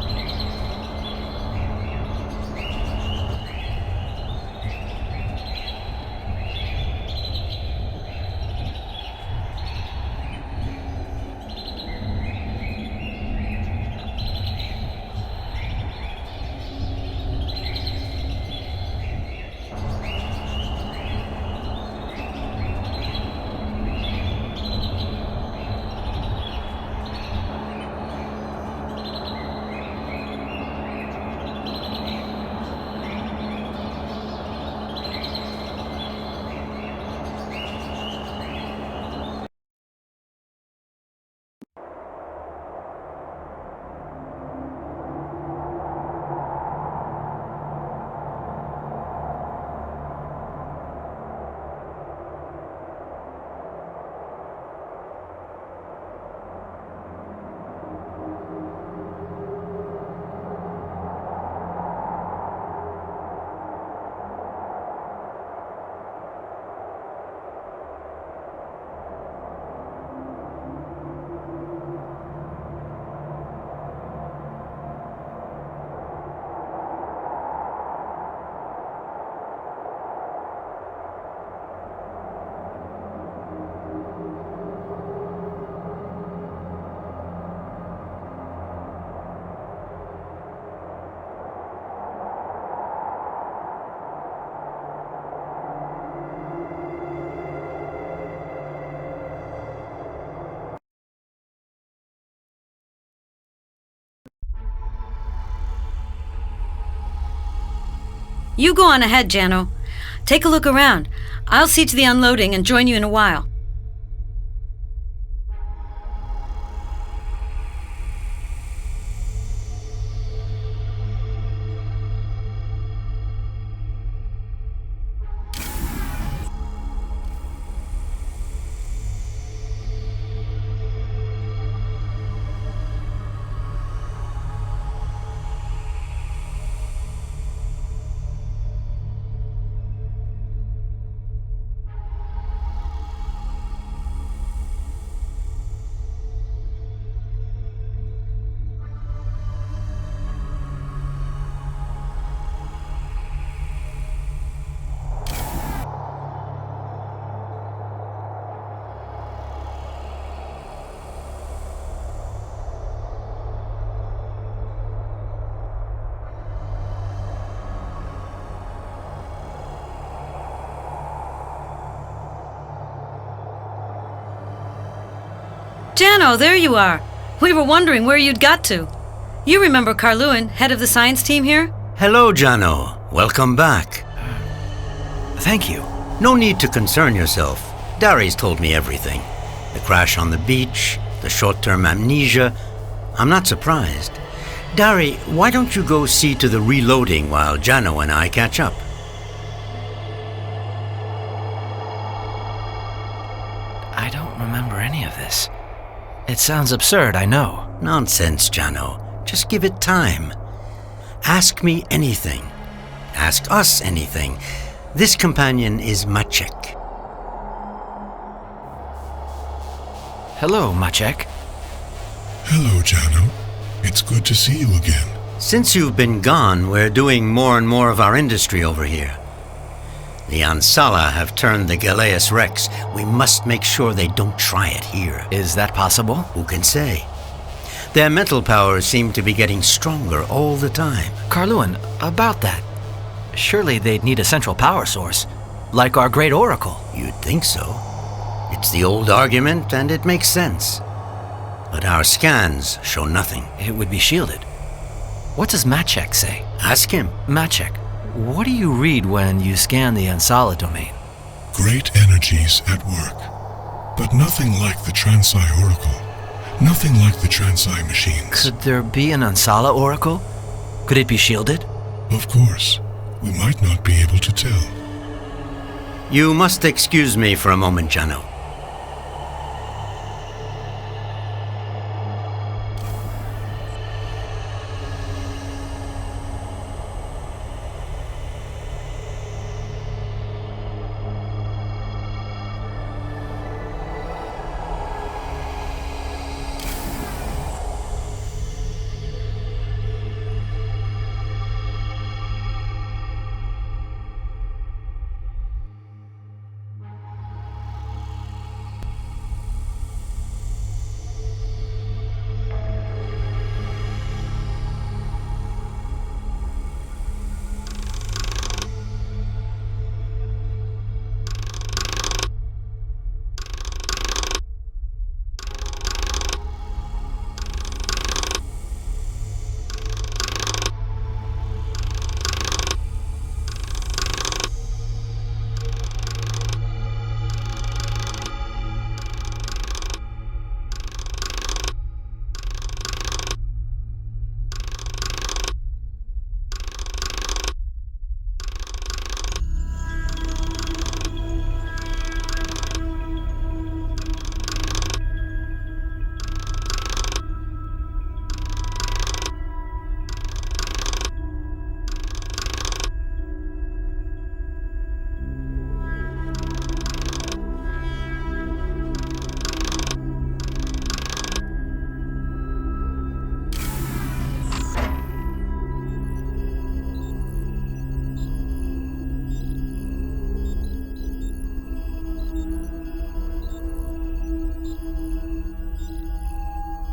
You go on ahead, Jano. Take a look around. I'll see to the unloading and join you in a while. Jano, there you are. We were wondering where you'd got to. You remember Carluin, head of the science team here? Hello, Jano. Welcome back. Thank you. No need to concern yourself. Dari's told me everything. The crash on the beach, the short-term amnesia. I'm not surprised. Dari, why don't you go see to the reloading while Jano and I catch up? I don't remember any of this. It sounds absurd, I know. Nonsense, Jano. Just give it time. Ask me anything. Ask us anything. This companion is Maciek. Hello, Maciek. Hello, Jano. It's good to see you again. Since you've been gone, we're doing more and more of our industry over here. The Ansala have turned the Galeas Rex. We must make sure they don't try it here. Is that possible? Who can say? Their mental powers seem to be getting stronger all the time. Carluin, about that. Surely they'd need a central power source, like our great oracle. You'd think so. It's the old argument, and it makes sense. But our scans show nothing. It would be shielded. What does Maciek say? Ask him. Maciek, what do you read when you scan the Ansala domain? Great energies at work. But nothing like the Transai Oracle. Nothing like the Transai machines. Could there be an Ansala oracle? Could it be shielded? Of course. We might not be able to tell. You must excuse me for a moment, Jano.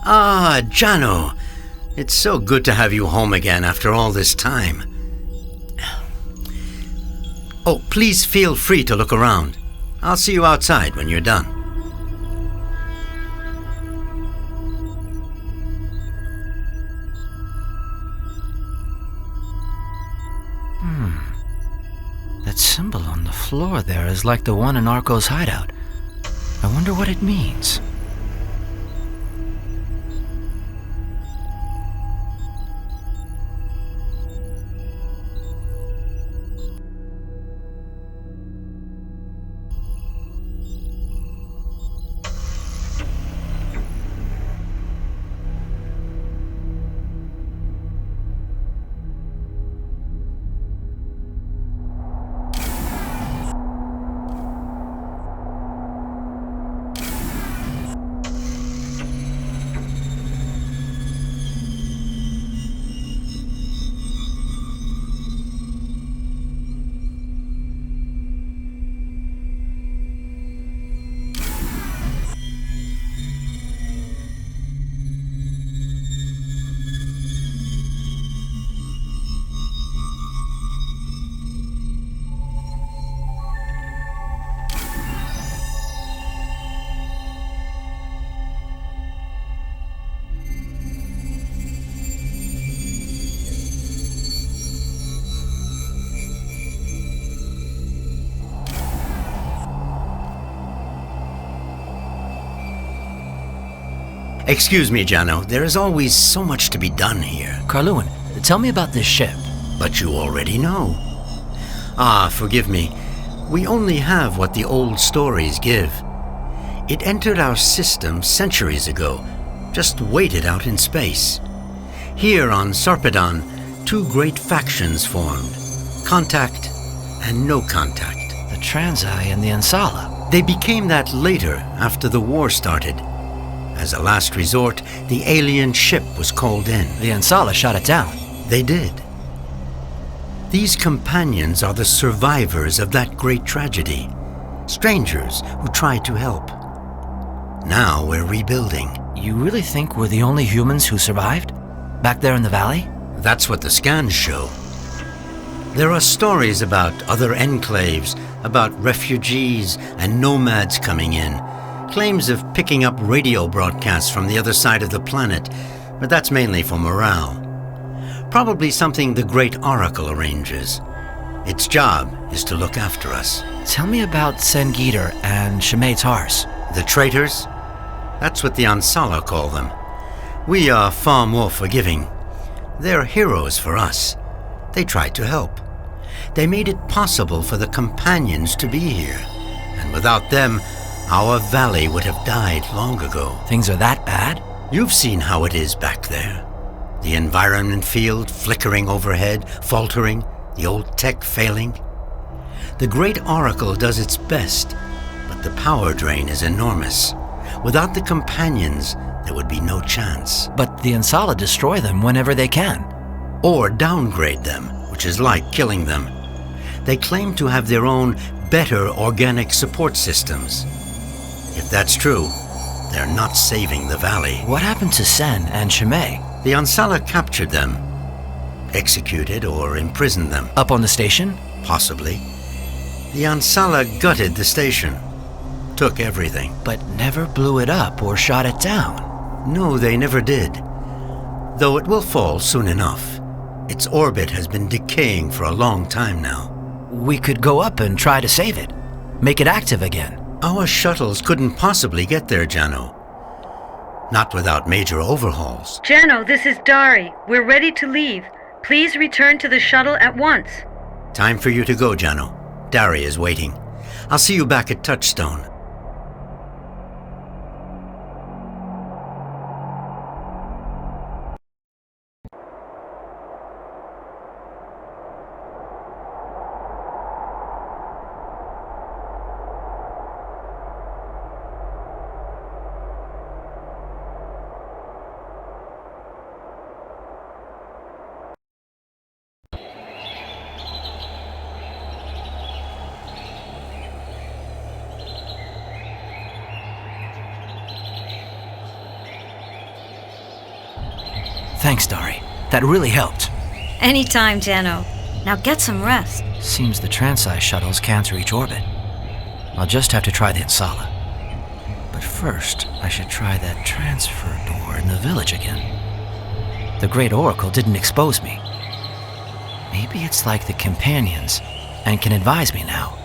Ah, Jano. It's so good to have you home again after all this time. Oh, please feel free to look around. I'll see you outside when you're done. That symbol on the floor there is like the one in Arco's hideout. I wonder what it means. Excuse me, Jano. There is always so much to be done here. Karluin, tell me about this ship. But you already know. Ah, forgive me. We only have what the old stories give. It entered our system centuries ago, just waited out in space. Here on Sarpedon, two great factions formed. Contact and no contact. The Transai and the Ansala. They became that later, after the war started. As a last resort, the alien ship was called in. The Ansala shot it down. They did. These companions are the survivors of that great tragedy. Strangers who tried to help. Now we're rebuilding. You really think we're the only humans who survived? Back there in the valley? That's what the scans show. There are stories about other enclaves, about refugees and nomads coming in. Claims of picking up radio broadcasts from the other side of the planet, but that's mainly for morale. probably something the Great Oracle arranges. Its job is to look after us. Tell me about Sengiter and Shemay Tars. The traitors? That's what the Ansala call them. We are far more forgiving. They're heroes for us. They tried to help. They made it possible for the companions to be here. And without them, our valley would have died long ago. Things are that bad? You've seen how it is back there. The environment field flickering overhead, faltering, the old tech failing. The Great Oracle does its best, but the power drain is enormous. Without the companions, there would be no chance. But the Ansala destroy them whenever they can. Or downgrade them, which is like killing them. They claim to have their own better organic support systems. If that's true, they're not saving the valley. What happened to Sen and Shemay? The Ansala captured them, executed or imprisoned them. Up on the station? Possibly. The Ansala gutted the station, took everything. But never blew it up or shot it down. No, they never did. Though it will fall soon enough. Its orbit has been decaying for a long time now. We could go up and try to save it. Make it active again. Our shuttles couldn't possibly get there, Jano. Not without major overhauls. Jano, this is Dari. We're ready to leave. Please return to the shuttle at once. Time for you to go, Jano. Dari is waiting. I'll see you back at Touchstone. Thanks, Dari. That really helped. Anytime, Jano. Now get some rest. Seems the Transeye shuttles can't reach orbit. I'll just have to try the Ansala. But first, I should try that transfer door in the village again. The Great Oracle didn't expose me. Maybe it's like the companions and can advise me now.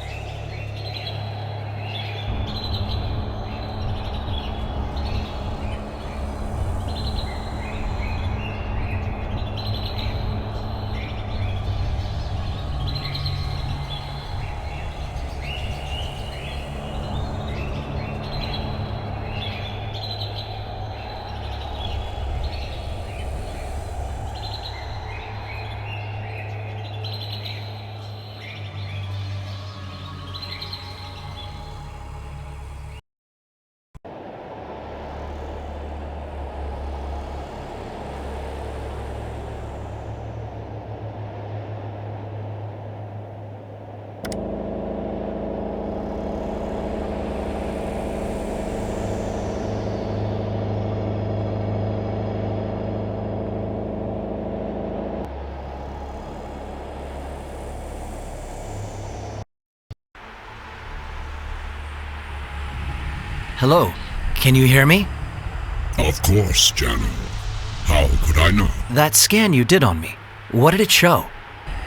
Hello, can you hear me? Of course, Jano. How could I not? That scan you did on me, what did it show?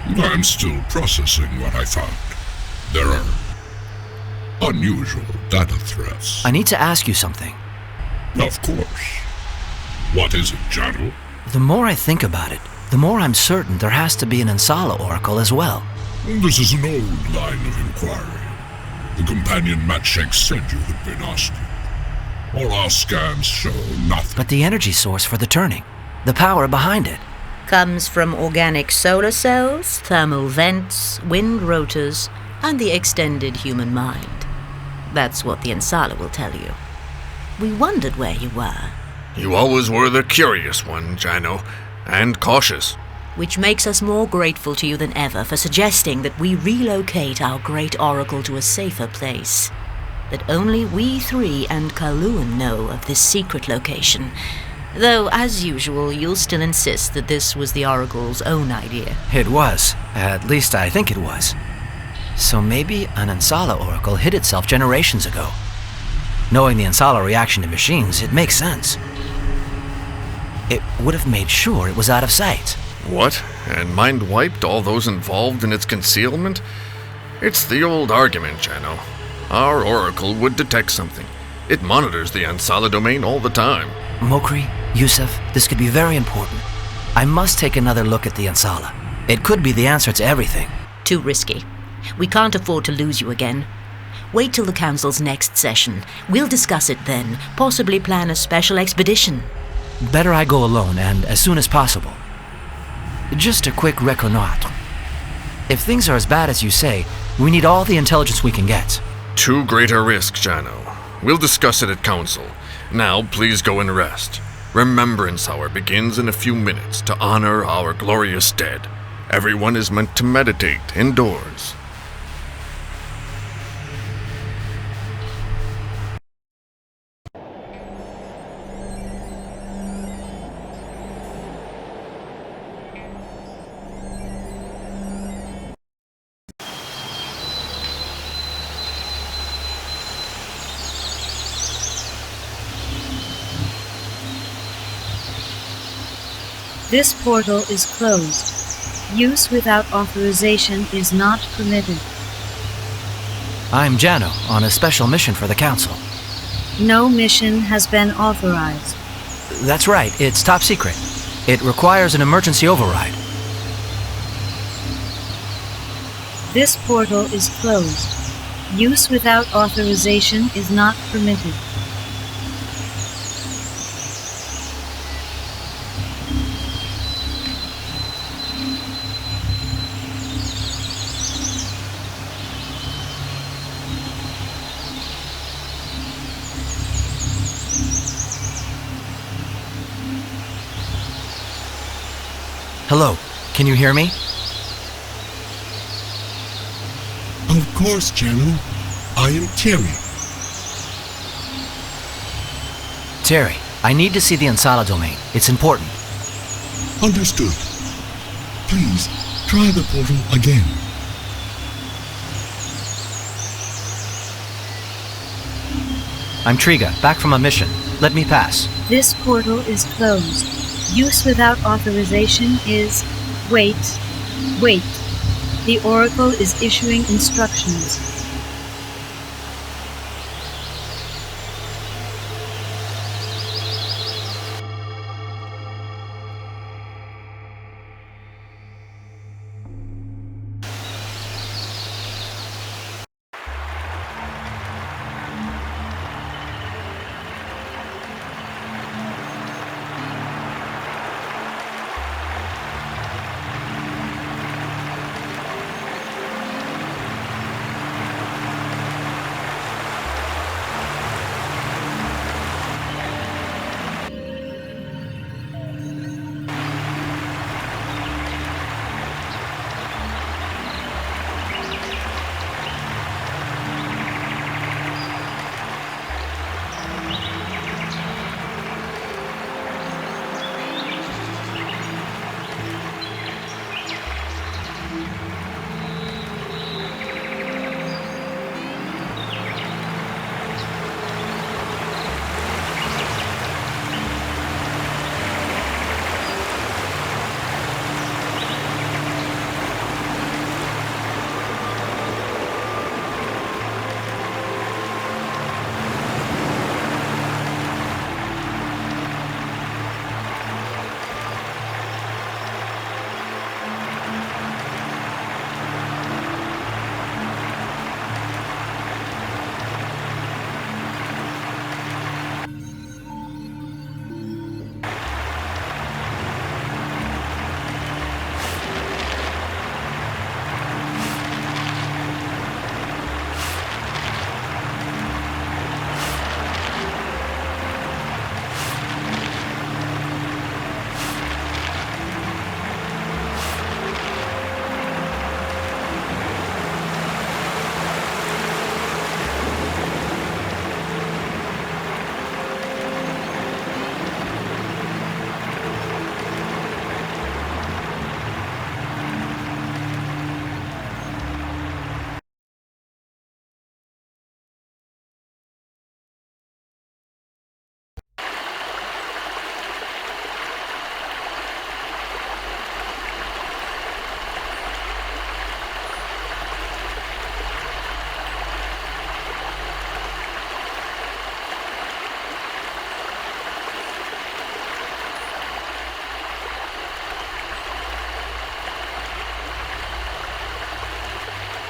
I'm still processing what I found. There are unusual data threats. I need to ask you something. Of course. What is it, Jano? The more I think about it, the more I'm certain there has to be an Ansala Oracle as well. This is an old line of inquiry. The companion Matshake said you had been asked. All our scans show nothing. But the energy source for the turning, the power behind it. Comes from organic solar cells, thermal vents, wind rotors, and the extended human mind. That's what the Ansala will tell you. We wondered where you were. You always were the curious one, Jano, and cautious. Which makes us more grateful to you than ever for suggesting that we relocate our great oracle to a safer place. That only we three and Kaluan know of this secret location. Though, as usual, you'll still insist that this was the oracle's own idea. It was. At least I think it was. So maybe an Ansala Oracle hid itself generations ago. Knowing the Ansala reaction to machines, it makes sense. It would have made sure it was out of sight. What? And mind wiped all those involved in its concealment? It's the old argument, Jano. Our oracle would detect something. It monitors the Ansala domain all the time. Mokri, Yusuf, this could be very important. I must take another look at the Ansala. It could be the answer to everything. Too risky. We can't afford to lose you again. Wait till the Council's next session. We'll discuss it then, possibly plan a special expedition. Better I go alone, and as soon as possible. Just a quick reconnaître. If things are as bad as you say, we need all the intelligence we can get. Too great a risk, Jano. We'll discuss it at Council. Now, please go and rest. Remembrance Hour begins in a few minutes to honor our glorious dead. Everyone is meant to meditate indoors. This portal is closed. Use without authorization is not permitted. I'm Jano, on a special mission for the Council. No mission has been authorized. That's right, it's top secret. It requires an emergency override. This portal is closed. Use without authorization is not permitted. Hello, can you hear me? Of course, Jano. I am Terry. Terry, I need to see the Ansala domain. It's important. Understood. Please, try the portal again. I'm Triga, back from a mission. Let me pass. This portal is closed. Use without authorization is... Wait. The Oracle is issuing instructions.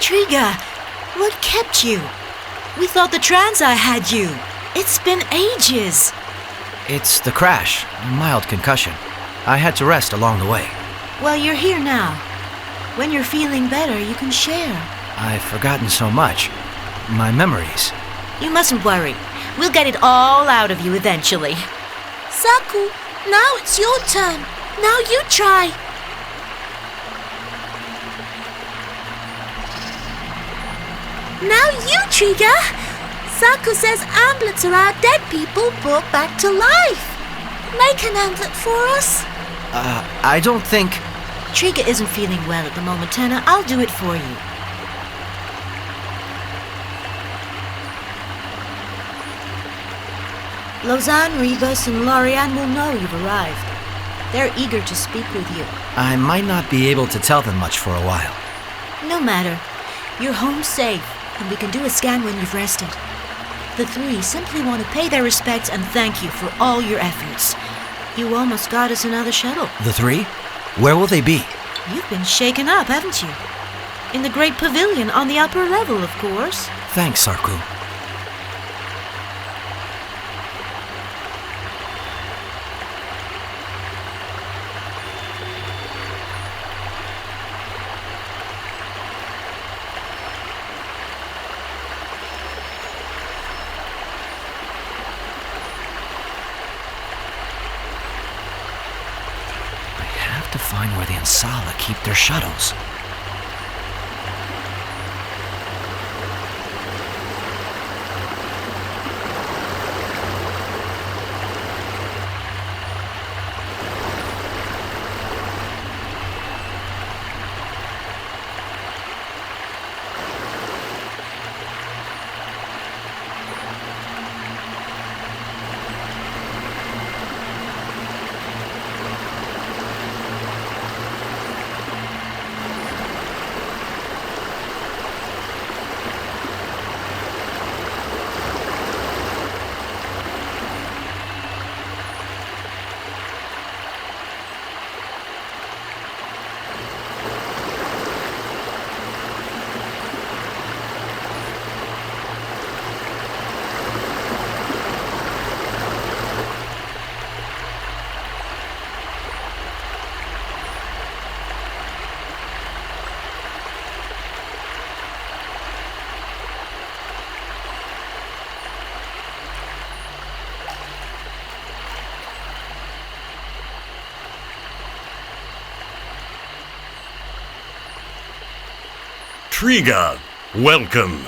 Triga, what kept you? We thought the Transeye had you. It's been ages. It's the crash, a mild concussion. I had to rest along the way. Well, you're here now. When you're feeling better, you can share. I've forgotten so much. My memories. You mustn't worry. We'll get it all out of you eventually. Saku, now it's your turn. Now you try. Now you, Triga. Saku says amulets are our dead people brought back to life. Make an amulet for us. I don't think... Triga isn't feeling well at the moment, Tenna. I'll do it for you. Lausanne, Rebus, and Lorianne will know you've arrived. They're eager to speak with you. I might not be able to tell them much for a while. No matter. You're home safe, and we can do a scan when you've rested. The three simply want to pay their respects and thank you for all your efforts. You almost got us another shuttle. The three? Where will they be? You've been shaken up, haven't you? In the Great Pavilion on the upper level, of course. Thanks, Sarku. To find where the Ansala keep their shuttles. Triga, welcome.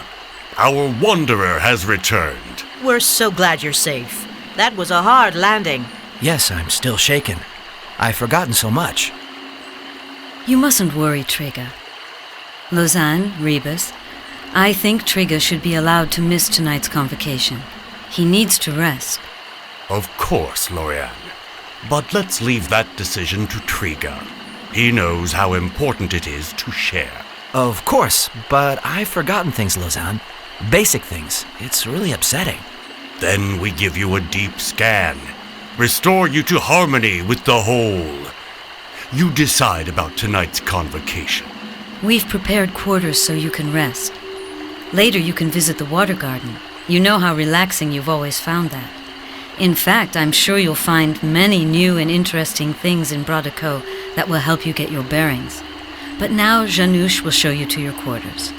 Our wanderer has returned. We're so glad you're safe. That was a hard landing. Yes, I'm still shaken. I've forgotten so much. You mustn't worry, Triga. Lausanne, Rebus, I think Triga should be allowed to miss tonight's convocation. He needs to rest. Of course, Lorianne. But let's leave that decision to Triga. He knows how important it is to share. Of course, but I've forgotten things, Lausanne. Basic things. It's really upsetting. Then we give you a deep scan. Restore you to harmony with the whole. You decide about tonight's convocation. We've prepared quarters so you can rest. Later you can visit the water garden. You know how relaxing you've always found that. In fact, I'm sure you'll find many new and interesting things in Brodico that will help you get your bearings. But now Janusz will show you to your quarters.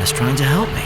is trying to help me.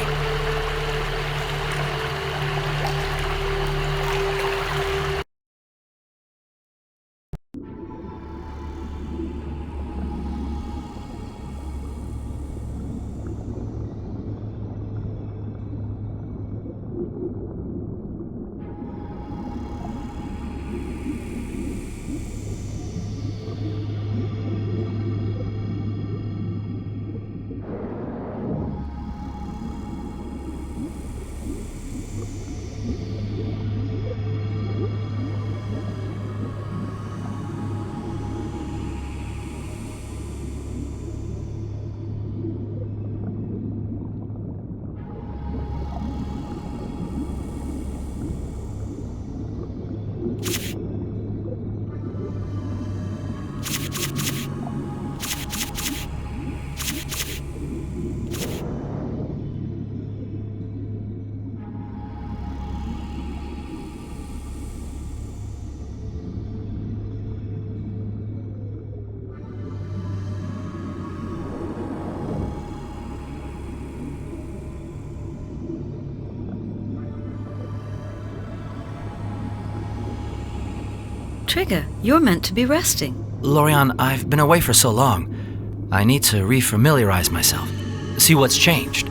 Trigger, you're meant to be resting. Lorian, I've been away for so long. I need to refamiliarize myself, see what's changed.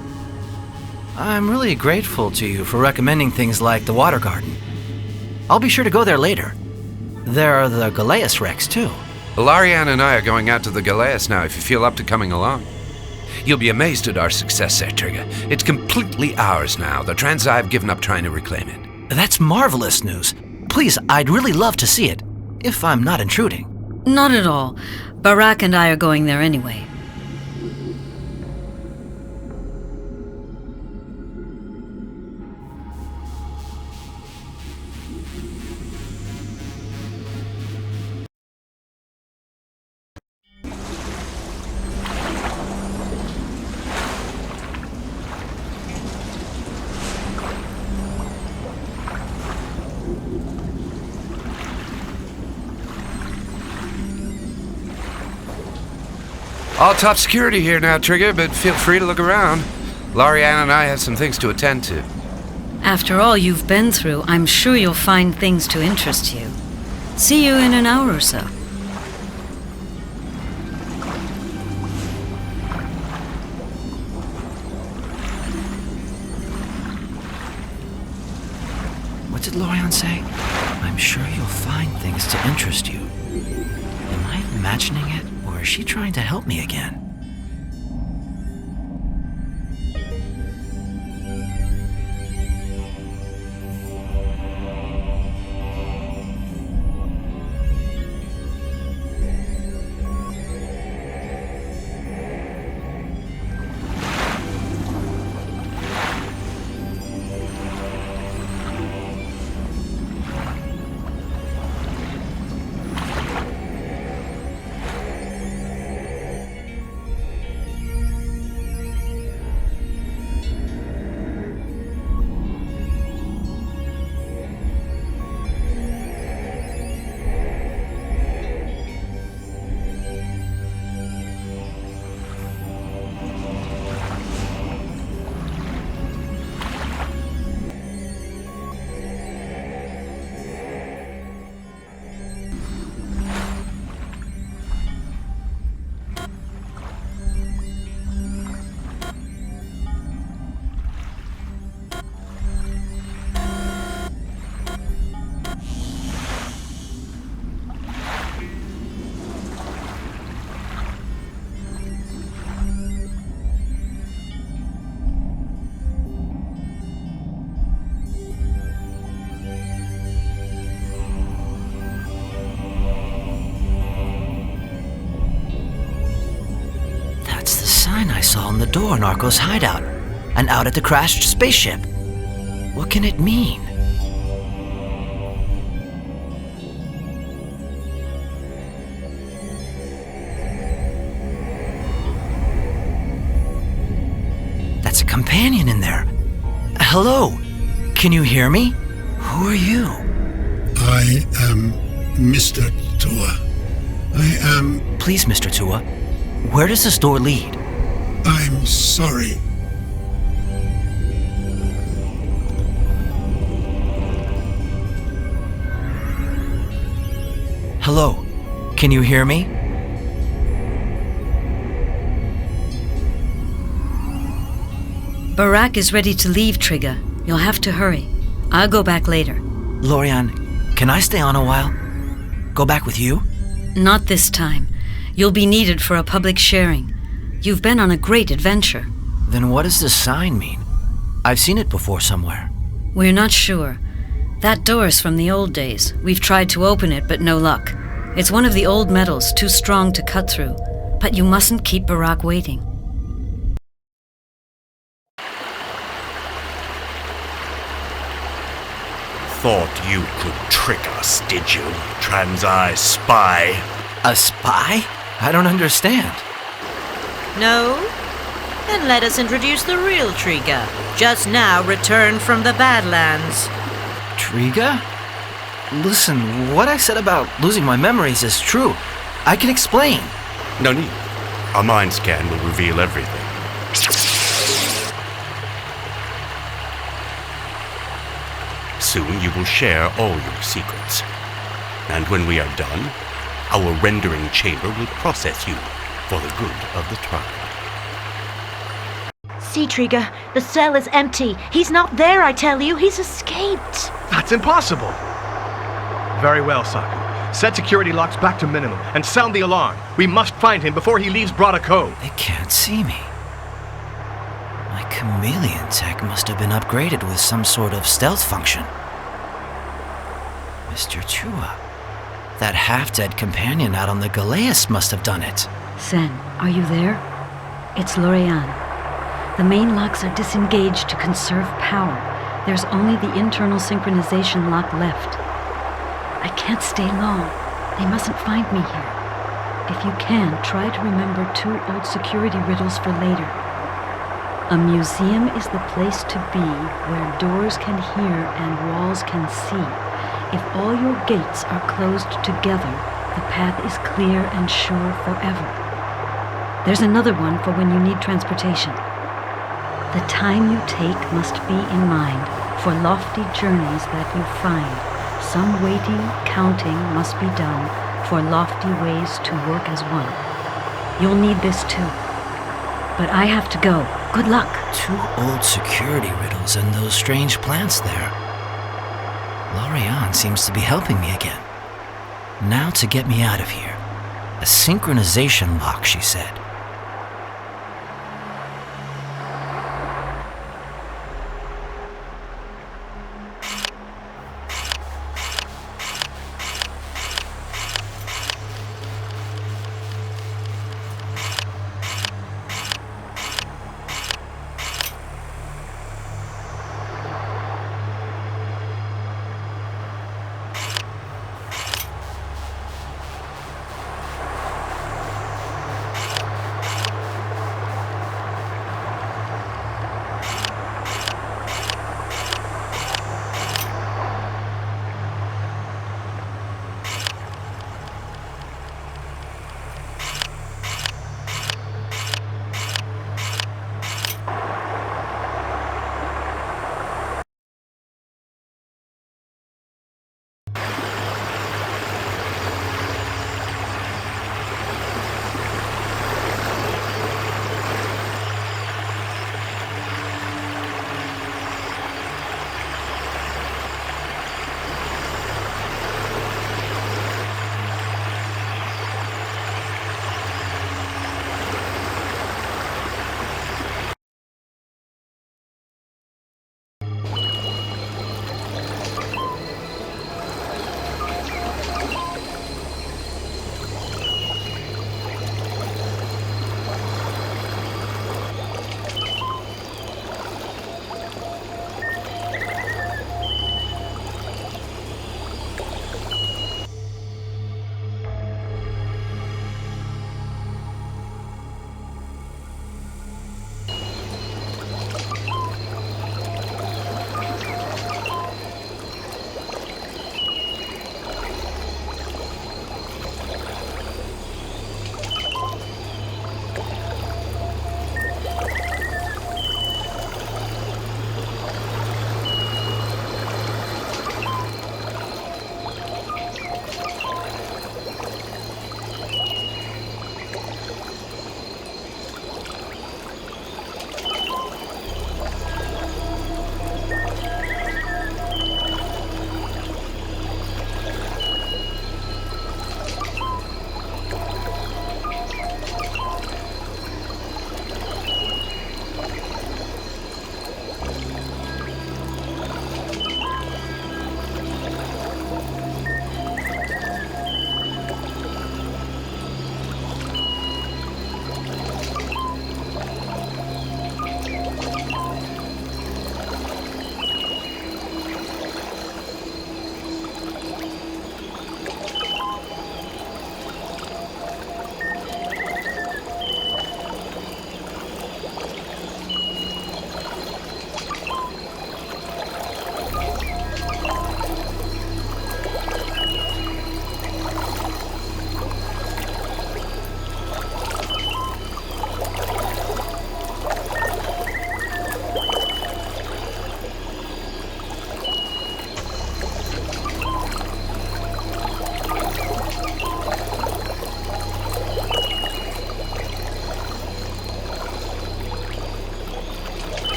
I'm really grateful to you for recommending things like the water garden. I'll be sure to go there later. There are the Galeas wrecks, too. Larian and I are going out to the Galeas now if you feel up to coming along. You'll be amazed at our success there, Trigger. It's completely ours now. The Transai have given up trying to reclaim it. That's marvelous news. Please, I'd really love to see it, if I'm not intruding. Not at all. Barak and I are going there anyway. All top security here now, Trigger, but feel free to look around. Larian and I have some things to attend to. After all you've been through, I'm sure you'll find things to interest you. See you in an hour or so. What did Lorian say? I'm sure you'll find things to interest you. Am I imagining it, or is she trying to help me again? I saw on the door Narco's hideout, and out at the crashed spaceship. What can it mean? That's a companion in there. Hello, can you hear me? Who are you? I am Mr. Tua. I am... Please, Mr. Tua, where does this door lead? I'm sorry. Hello? Can you hear me? Barak is ready to leave, Trigger. You'll have to hurry. I'll go back later. Lorian, can I stay on a while? Go back with you? Not this time. You'll be needed for a public sharing. You've been on a great adventure. Then what does this sign mean? I've seen it before somewhere. We're not sure. That door's from the old days. We've tried to open it, but no luck. It's one of the old metals, too strong to cut through. But you mustn't keep Barak waiting. Thought you could trick us, did you, Trans-Eye spy? A spy? I don't understand. No? Then let us introduce the real Triga, just now returned from the Badlands. Triga? Listen, what I said about losing my memories is true. I can explain. No need. A mind scan will reveal everything. Soon you will share all your secrets. And when we are done, our rendering chamber will process you for the good of the tribe. See, Triga, the cell is empty. He's not there, I tell you. He's escaped. That's impossible. Very well, Saku. Set security locks back to minimum and sound the alarm. We must find him before he leaves Brada Cove. They can't see me. My chameleon tech must have been upgraded with some sort of stealth function. Mr. Chua, that half-dead companion out on the Galeas must have done it. Sen, are you there? It's Lorian. The main locks are disengaged to conserve power. There's only the internal synchronization lock left. I can't stay long. They mustn't find me here. If you can, try to remember 2 old security riddles for later. A museum is the place to be where doors can hear and walls can see. If all your gates are closed together, the path is clear and sure forever. There's another one for when you need transportation. The time you take must be in mind for lofty journeys that you find. Some waiting, counting must be done for lofty ways to work as one. You'll need this too. But I have to go. Good luck. 2 old security riddles and those strange plants there. Lorian seems to be helping me again. Now to get me out of here. A synchronization lock, she said.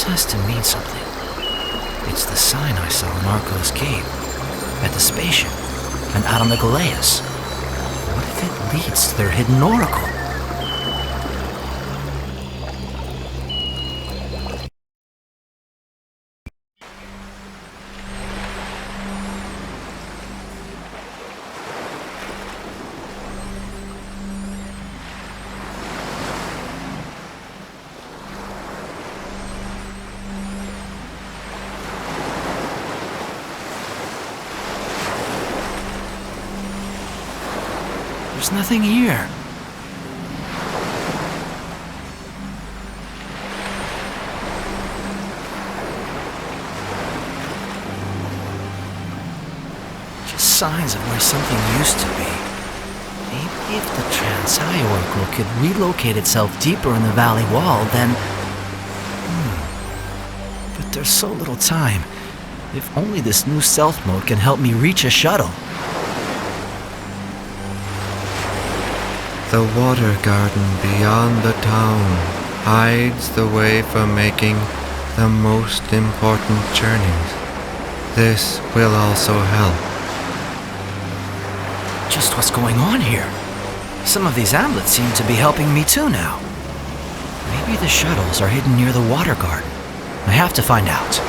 This has to mean something. It's the sign I saw in Arco's cave, at the spaceship, and out on the Galeas. What if it leads to their hidden oracle? There's nothing here. Just signs of where something used to be. Maybe if the Transai Oracle could relocate itself deeper in the valley wall, then... But there's so little time. If only this new stealth mode can help me reach a shuttle. The water garden beyond the town hides the way for making the most important journeys. This will also help. Just what's going on here? Some of these amulets seem to be helping me too now. Maybe the shuttles are hidden near the water garden. I have to find out.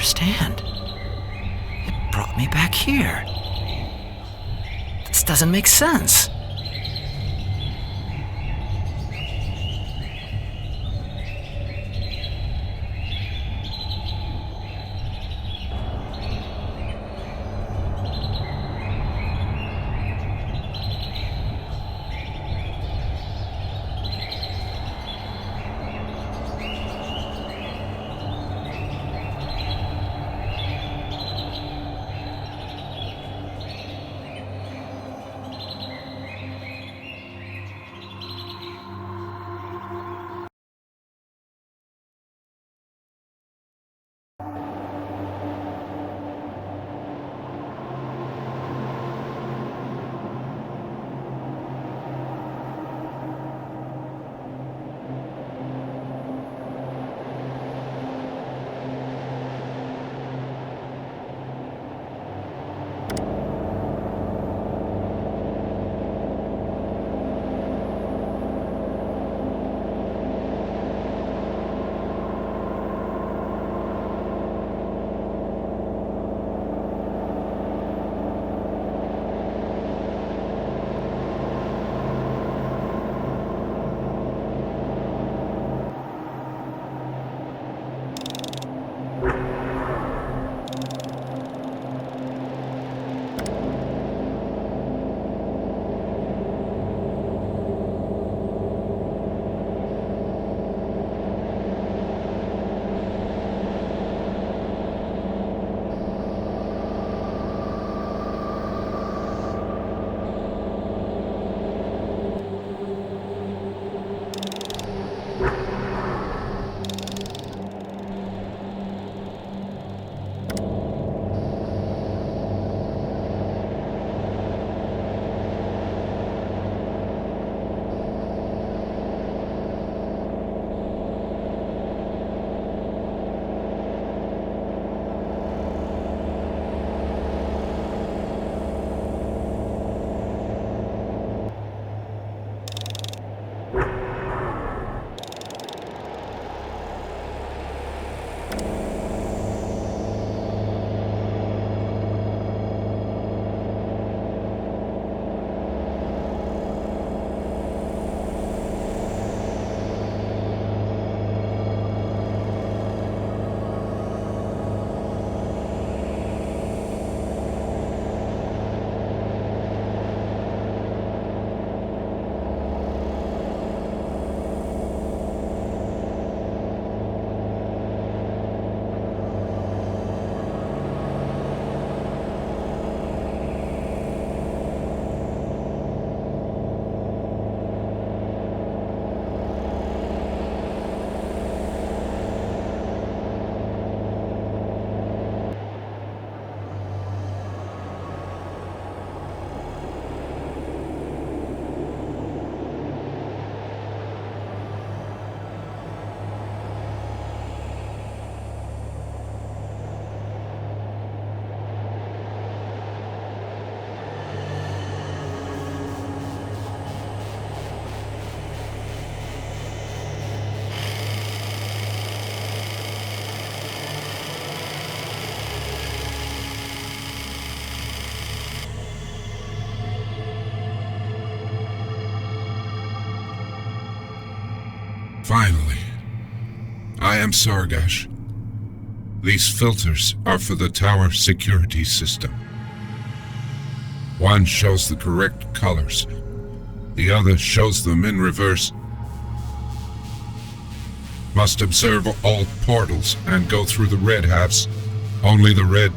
understand. It brought me back here. This doesn't make sense. Finally. I am Sargash. These filters are for the tower security system. One shows the correct colors. The other shows them in reverse. Must observe all portals and go through the red halves. Only the red.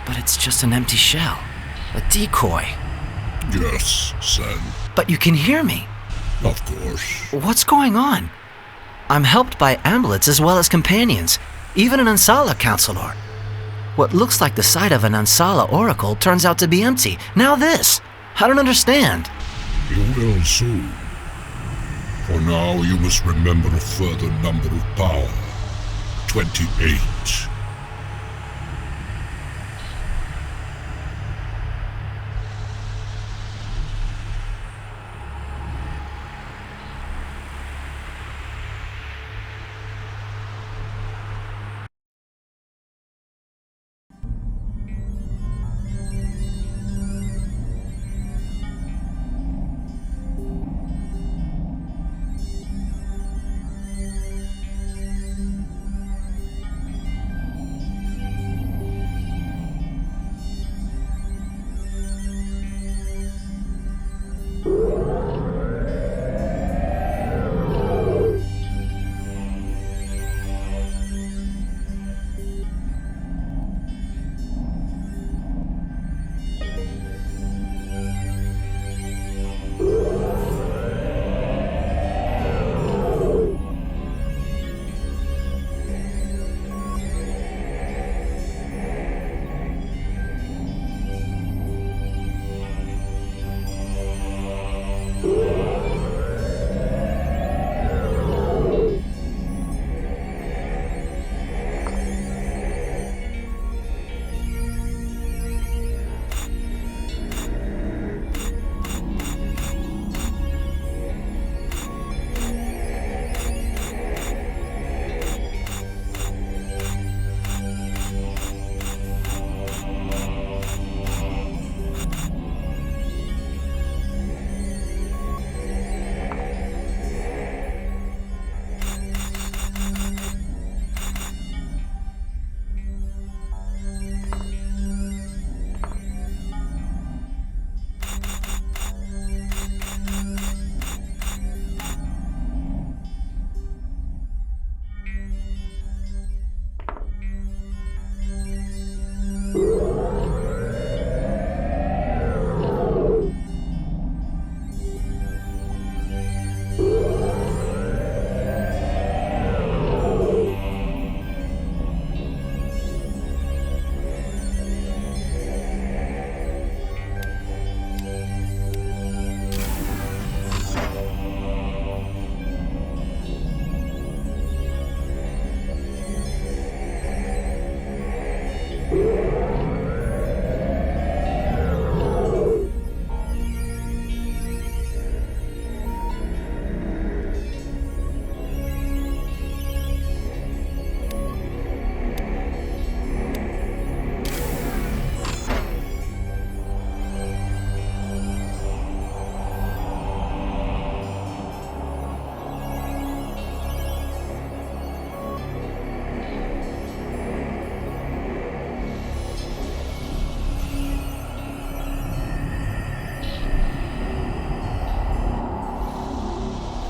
But it's just an empty shell. A decoy. Yes, son. But you can hear me. Of course. What's going on? I'm helped by amulets as well as companions, even an Ansala counselor. What looks like the site of an Ansala oracle turns out to be empty. Now this. I don't understand. You will soon. For now, you must remember a further number of power. 28.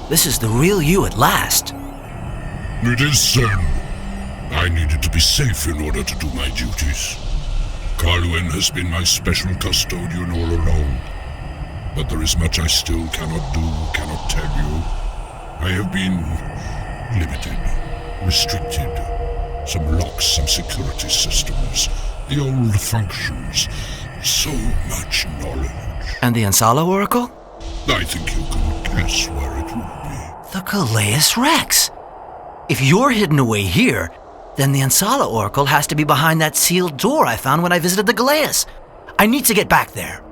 This is the real you at last. It is, son. I needed to be safe in order to do my duties. Carluin has been my special custodian all along. But there is much I still cannot do, cannot tell you. I have been limited, restricted. Some locks, some security systems, the old functions. So much knowledge. And the Ansala Oracle? I think you can guess where it will be. The Galeas Rex. If you're hidden away here, then the Ansala Oracle has to be behind that sealed door I found when I visited the Galeas. I need to get back there.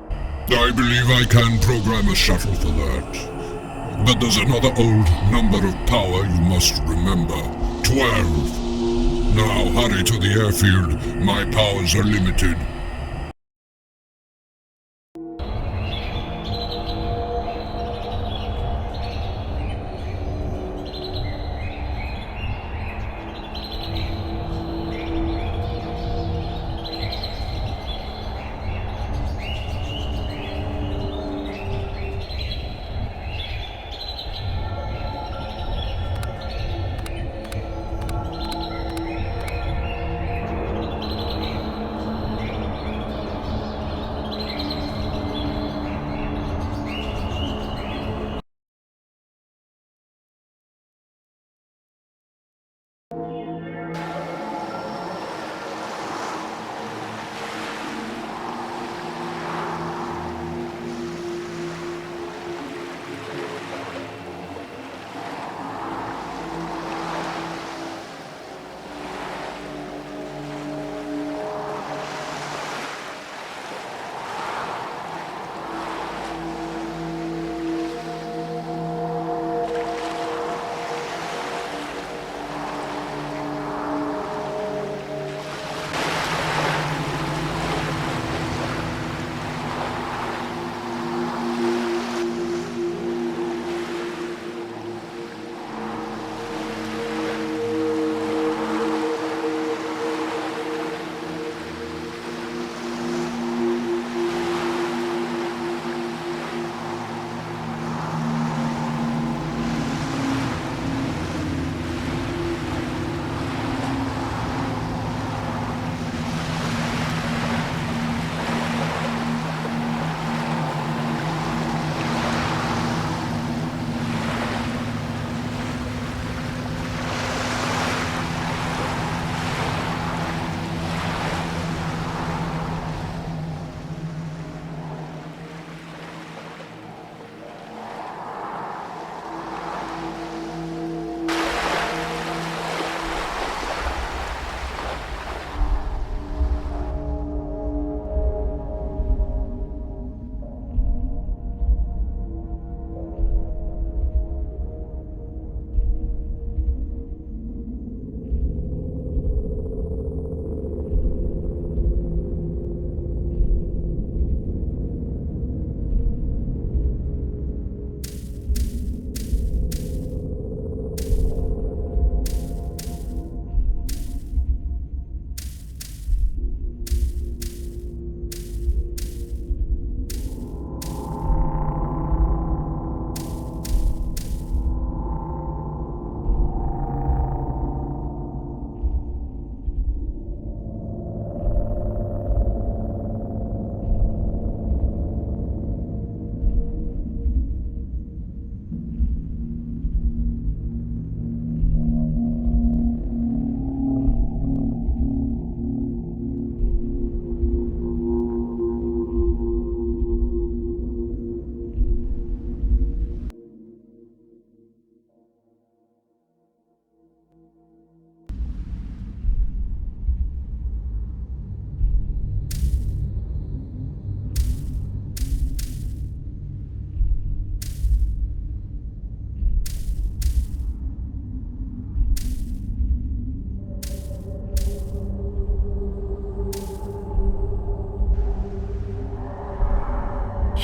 I believe I can program a shuttle for that. But there's another old number of power you must remember. 12. Now hurry to the airfield. My powers are limited.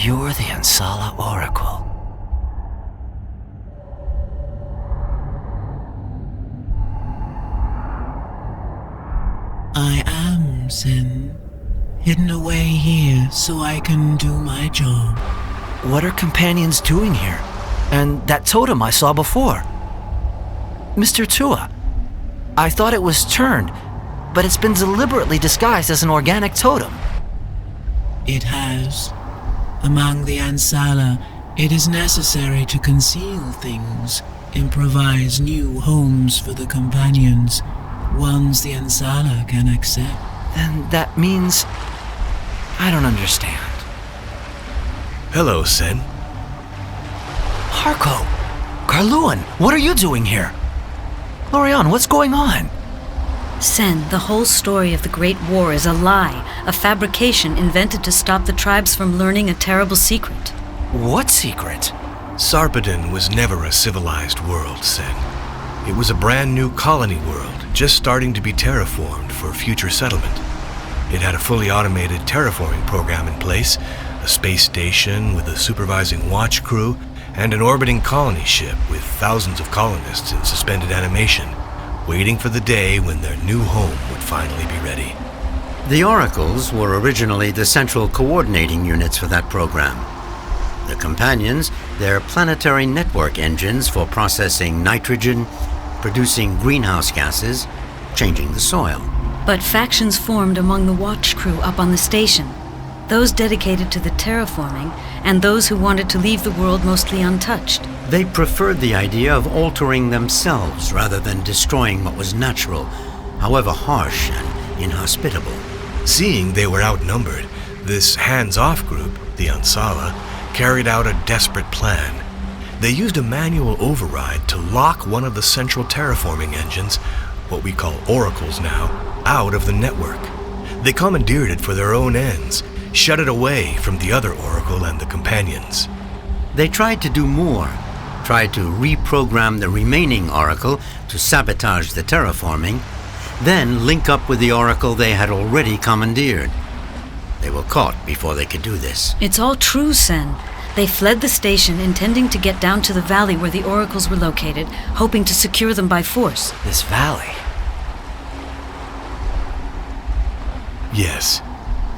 You're the Ansala Oracle. I am Sin, hidden away here so I can do my job. What are companions doing here? And that totem I saw before? Mr. Tua, I thought it was turned, but it's been deliberately disguised as an organic totem. It has. Among the Ansala, it is necessary to conceal things, improvise new homes for the companions, ones the Ansala can accept. Then that means... I don't understand. Hello, Sen. Harko! Karluan, what are you doing here? Lorian, what's going on? Sen, the whole story of the Great War is a lie, a fabrication invented to stop the tribes from learning a terrible secret. What secret? Sarpedon was never a civilized world, Sen. It was a brand new colony world, just starting to be terraformed for future settlement. It had a fully automated terraforming program in place, a space station with a supervising watch crew, and an orbiting colony ship with thousands of colonists in suspended animation, waiting for the day when their new home would finally be ready. The Oracles were originally the central coordinating units for that program. The Companions, their planetary network engines for processing nitrogen, producing greenhouse gases, changing the soil. But factions formed among the watch crew up on the station. Those dedicated to the terraforming, and those who wanted to leave the world mostly untouched. They preferred the idea of altering themselves rather than destroying what was natural, however harsh and inhospitable. Seeing they were outnumbered, this hands-off group, the Ansala, carried out a desperate plan. They used a manual override to lock one of the central terraforming engines, what we call oracles now, out of the network. They commandeered it for their own ends, shut it away from the other oracle and the companions. They tried to do more, tried to reprogram the remaining oracle to sabotage the terraforming, then link up with the oracle they had already commandeered. They were caught before they could do this. It's all true, Sen. They fled the station, intending to get down to the valley where the oracles were located, hoping to secure them by force. This valley? Yes.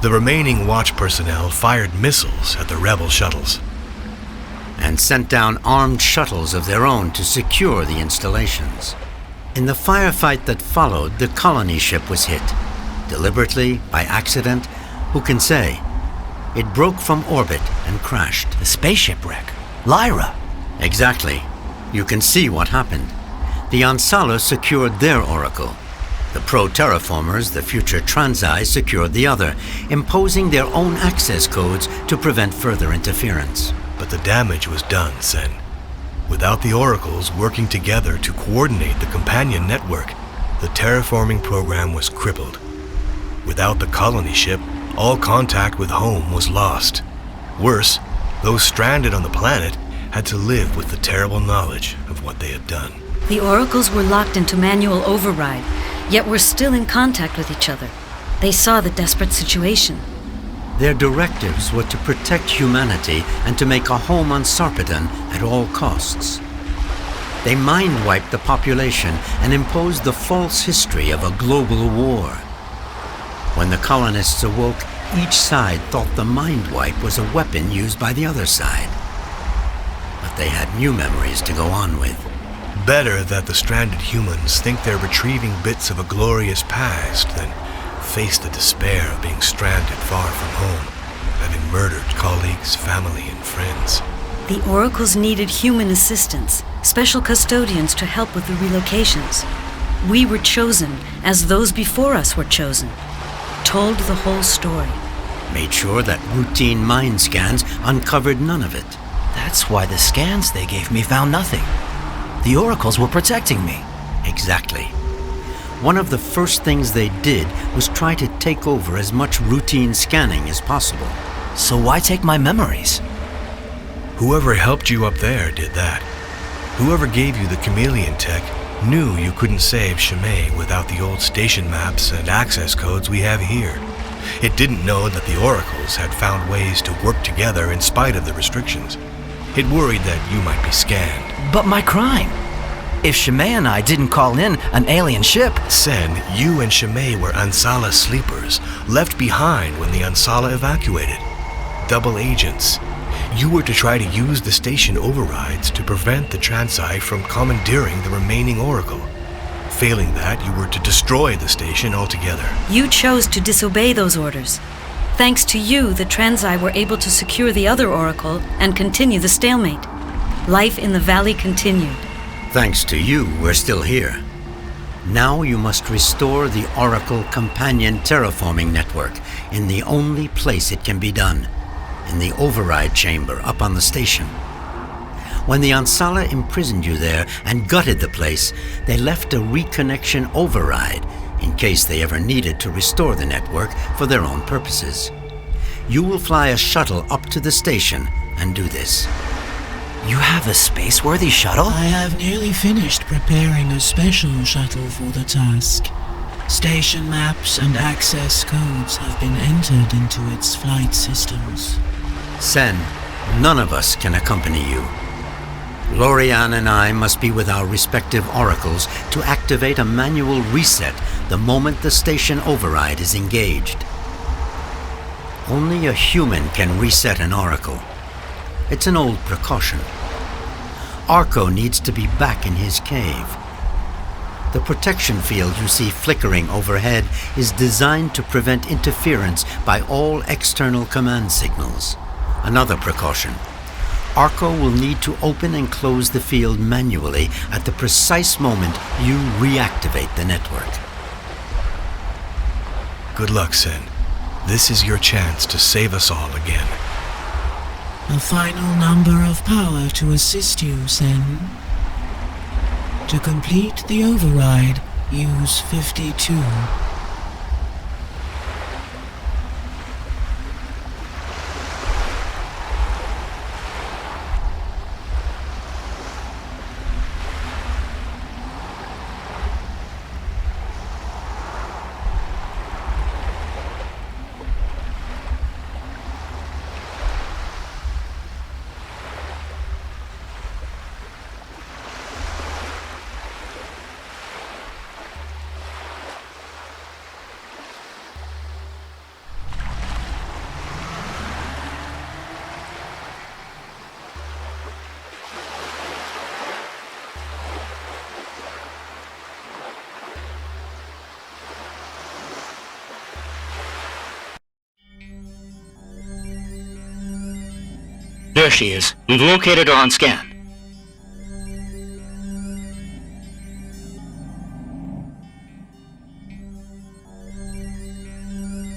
The remaining watch personnel fired missiles at the rebel shuttles. And sent down armed shuttles of their own to secure the installations. In the firefight that followed, the colony ship was hit. Deliberately, by accident, who can say? It broke from orbit and crashed. The spaceship wreck. Lyra. Exactly. You can see what happened. The Ansala secured their oracle. The pro-terraformers, the future Transai, secured the other, imposing their own access codes to prevent further interference. But the damage was done, Sen. Without the oracles working together to coordinate the companion network, the terraforming program was crippled. Without the colony ship, all contact with home was lost. Worse, those stranded on the planet had to live with the terrible knowledge of what they had done. The oracles were locked into manual override, yet were still in contact with each other. They saw the desperate situation. Their directives were to protect humanity and to make a home on Sarpedon at all costs. They mind-wiped the population and imposed the false history of a global war. When the colonists awoke, each side thought the mind wipe was a weapon used by the other side. But they had new memories to go on with. Better that the stranded humans think they're retrieving bits of a glorious past than face the despair of being stranded far from home, having murdered colleagues, family, and friends. The oracles needed human assistance, special custodians to help with the relocations. We were chosen, as those before us were chosen. Told the whole story. Made sure that routine mind scans uncovered none of it. That's why the scans they gave me found nothing. The oracles were protecting me. Exactly. One of the first things they did was try to take over as much routine scanning as possible. So why take my memories? Whoever helped you up there did that. Whoever gave you the Chameleon tech knew you couldn't save Shimei without the old station maps and access codes we have here. It didn't know that the oracles had found ways to work together in spite of the restrictions. It worried that you might be scanned. But my crime? If Shimei and I didn't call in an alien ship... Sen, you and Shimei were Ansala sleepers, left behind when the Ansala evacuated. Double agents. You were to try to use the station overrides to prevent the Transai from commandeering the remaining oracle. Failing that, you were to destroy the station altogether. You chose to disobey those orders. Thanks to you, the Transai were able to secure the other oracle and continue the stalemate. Life in the valley continued. Thanks to you, we're still here. Now you must restore the Oracle Companion Terraforming Network in the only place it can be done, in the override chamber up on the station. When the Ansala imprisoned you there and gutted the place, they left a reconnection override in case they ever needed to restore the network for their own purposes. You will fly a shuttle up to the station and do this. You have a space-worthy shuttle? I have nearly finished preparing a special shuttle for the task. Station maps and access codes have been entered into its flight systems. Sen, none of us can accompany you. Lorian and I must be with our respective oracles to activate a manual reset the moment the station override is engaged. Only a human can reset an oracle. It's an old precaution. Arco needs to be back in his cave. The protection field you see flickering overhead is designed to prevent interference by all external command signals. Another precaution. Arco will need to open and close the field manually at the precise moment you reactivate the network. Good luck, Sen. This is your chance to save us all again. A final number of power to assist you, Sen. To complete the override, use 52. There she is. We've located her on scan.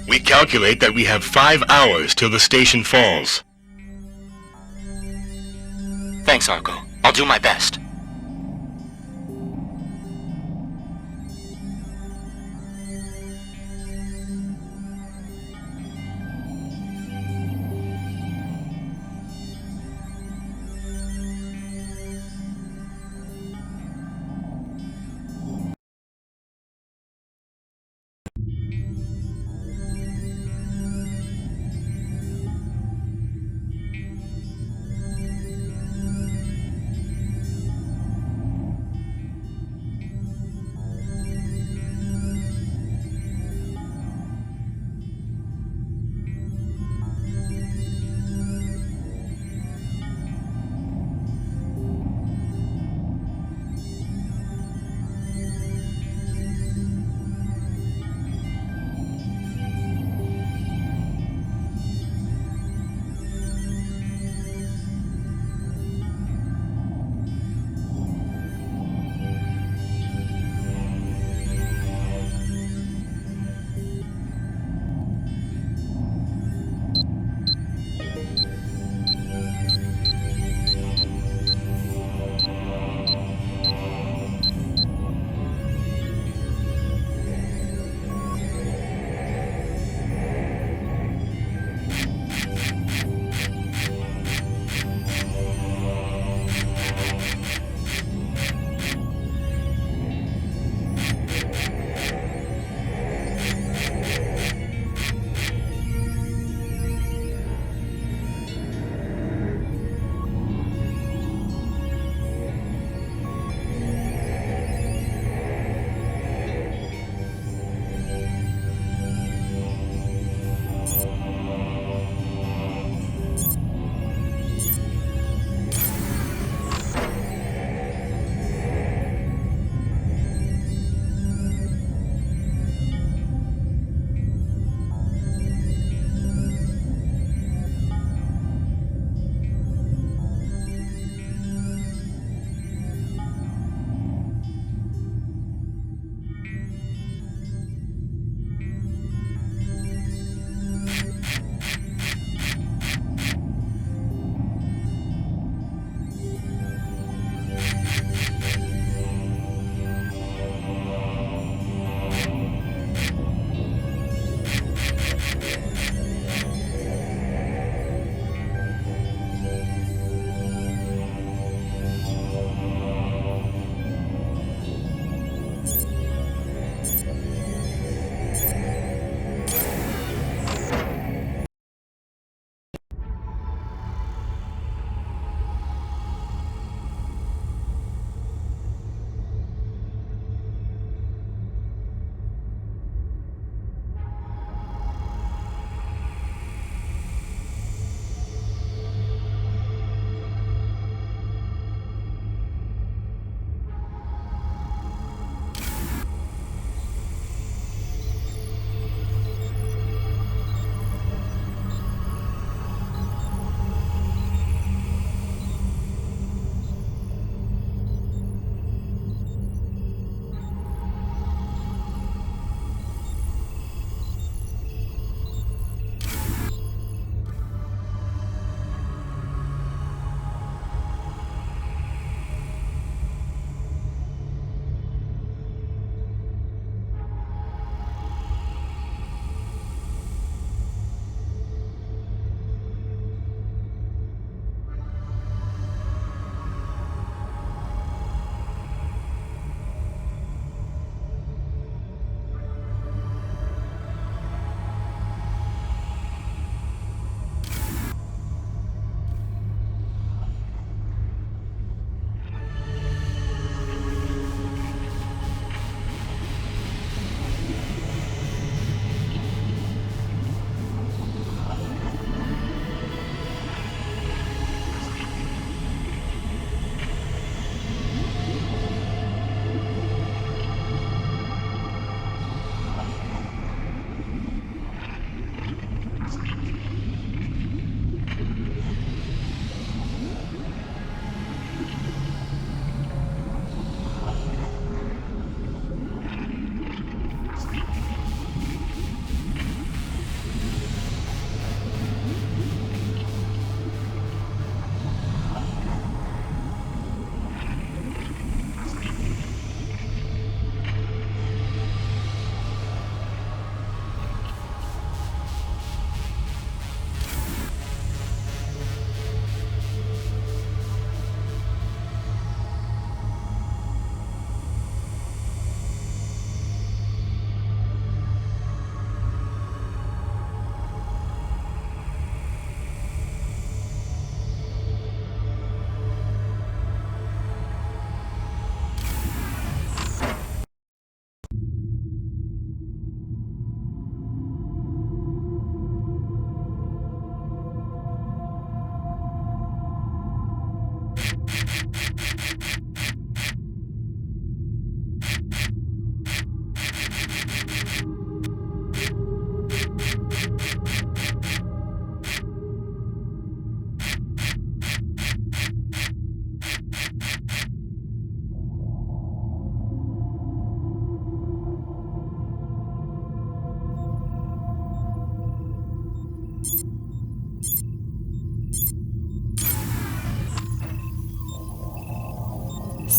We calculate that we have 5 hours till the station falls. Thanks, Arco. I'll do my best.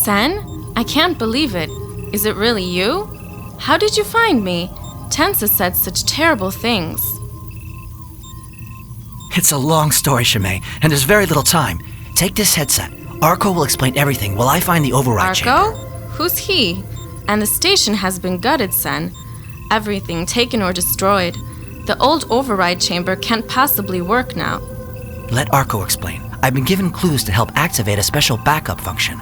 Sen? I can't believe it. Is it really you? How did you find me? Tensa said such terrible things. It's a long story, Shimei, and there's very little time. Take this headset. Arko will explain everything while I find the override chamber. Arko? Who's he? And the station has been gutted, Sen. Everything taken or destroyed. The old override chamber can't possibly work now. Let Arko explain. I've been given clues to help activate a special backup function.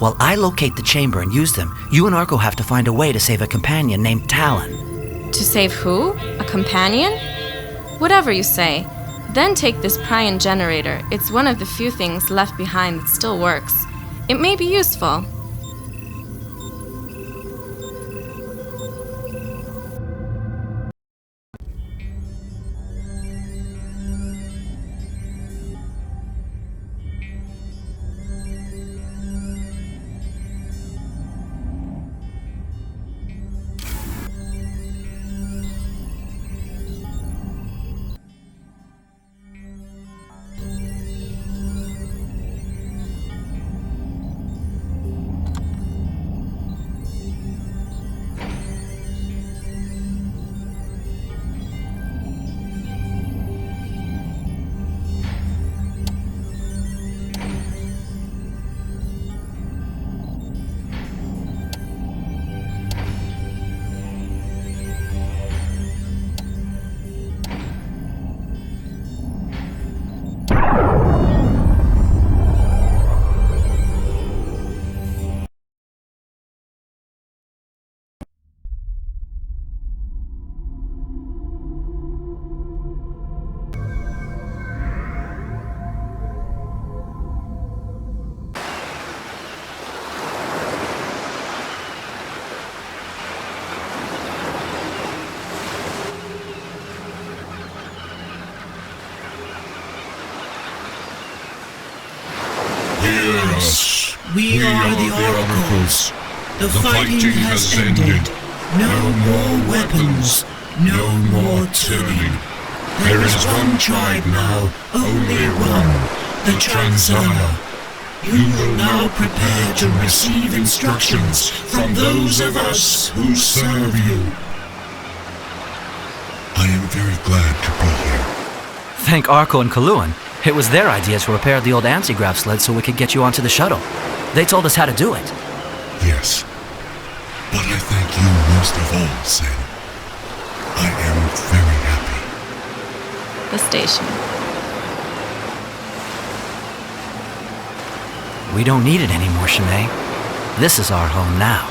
While I locate the chamber and use them, you and Arko have to find a way to save a companion named Talon. To save who? A companion? Whatever you say. Then take this Prion generator. It's one of the few things left behind that still works. It may be useful. Hear us. We are the oracles. The fighting has ended. No more weapons. No more turning. There is one tribe now, only one, the Transala. You will now prepare to receive instructions from those of us who serve you. I am very glad to be here. Thank Arko and Kaluan. It was their idea to repair the old anti-grav sled so we could get you onto the shuttle. They told us how to do it. Yes. But I thank you most of all, Sen. I am very happy. The station. We don't need it anymore, Shimei. This is our home now.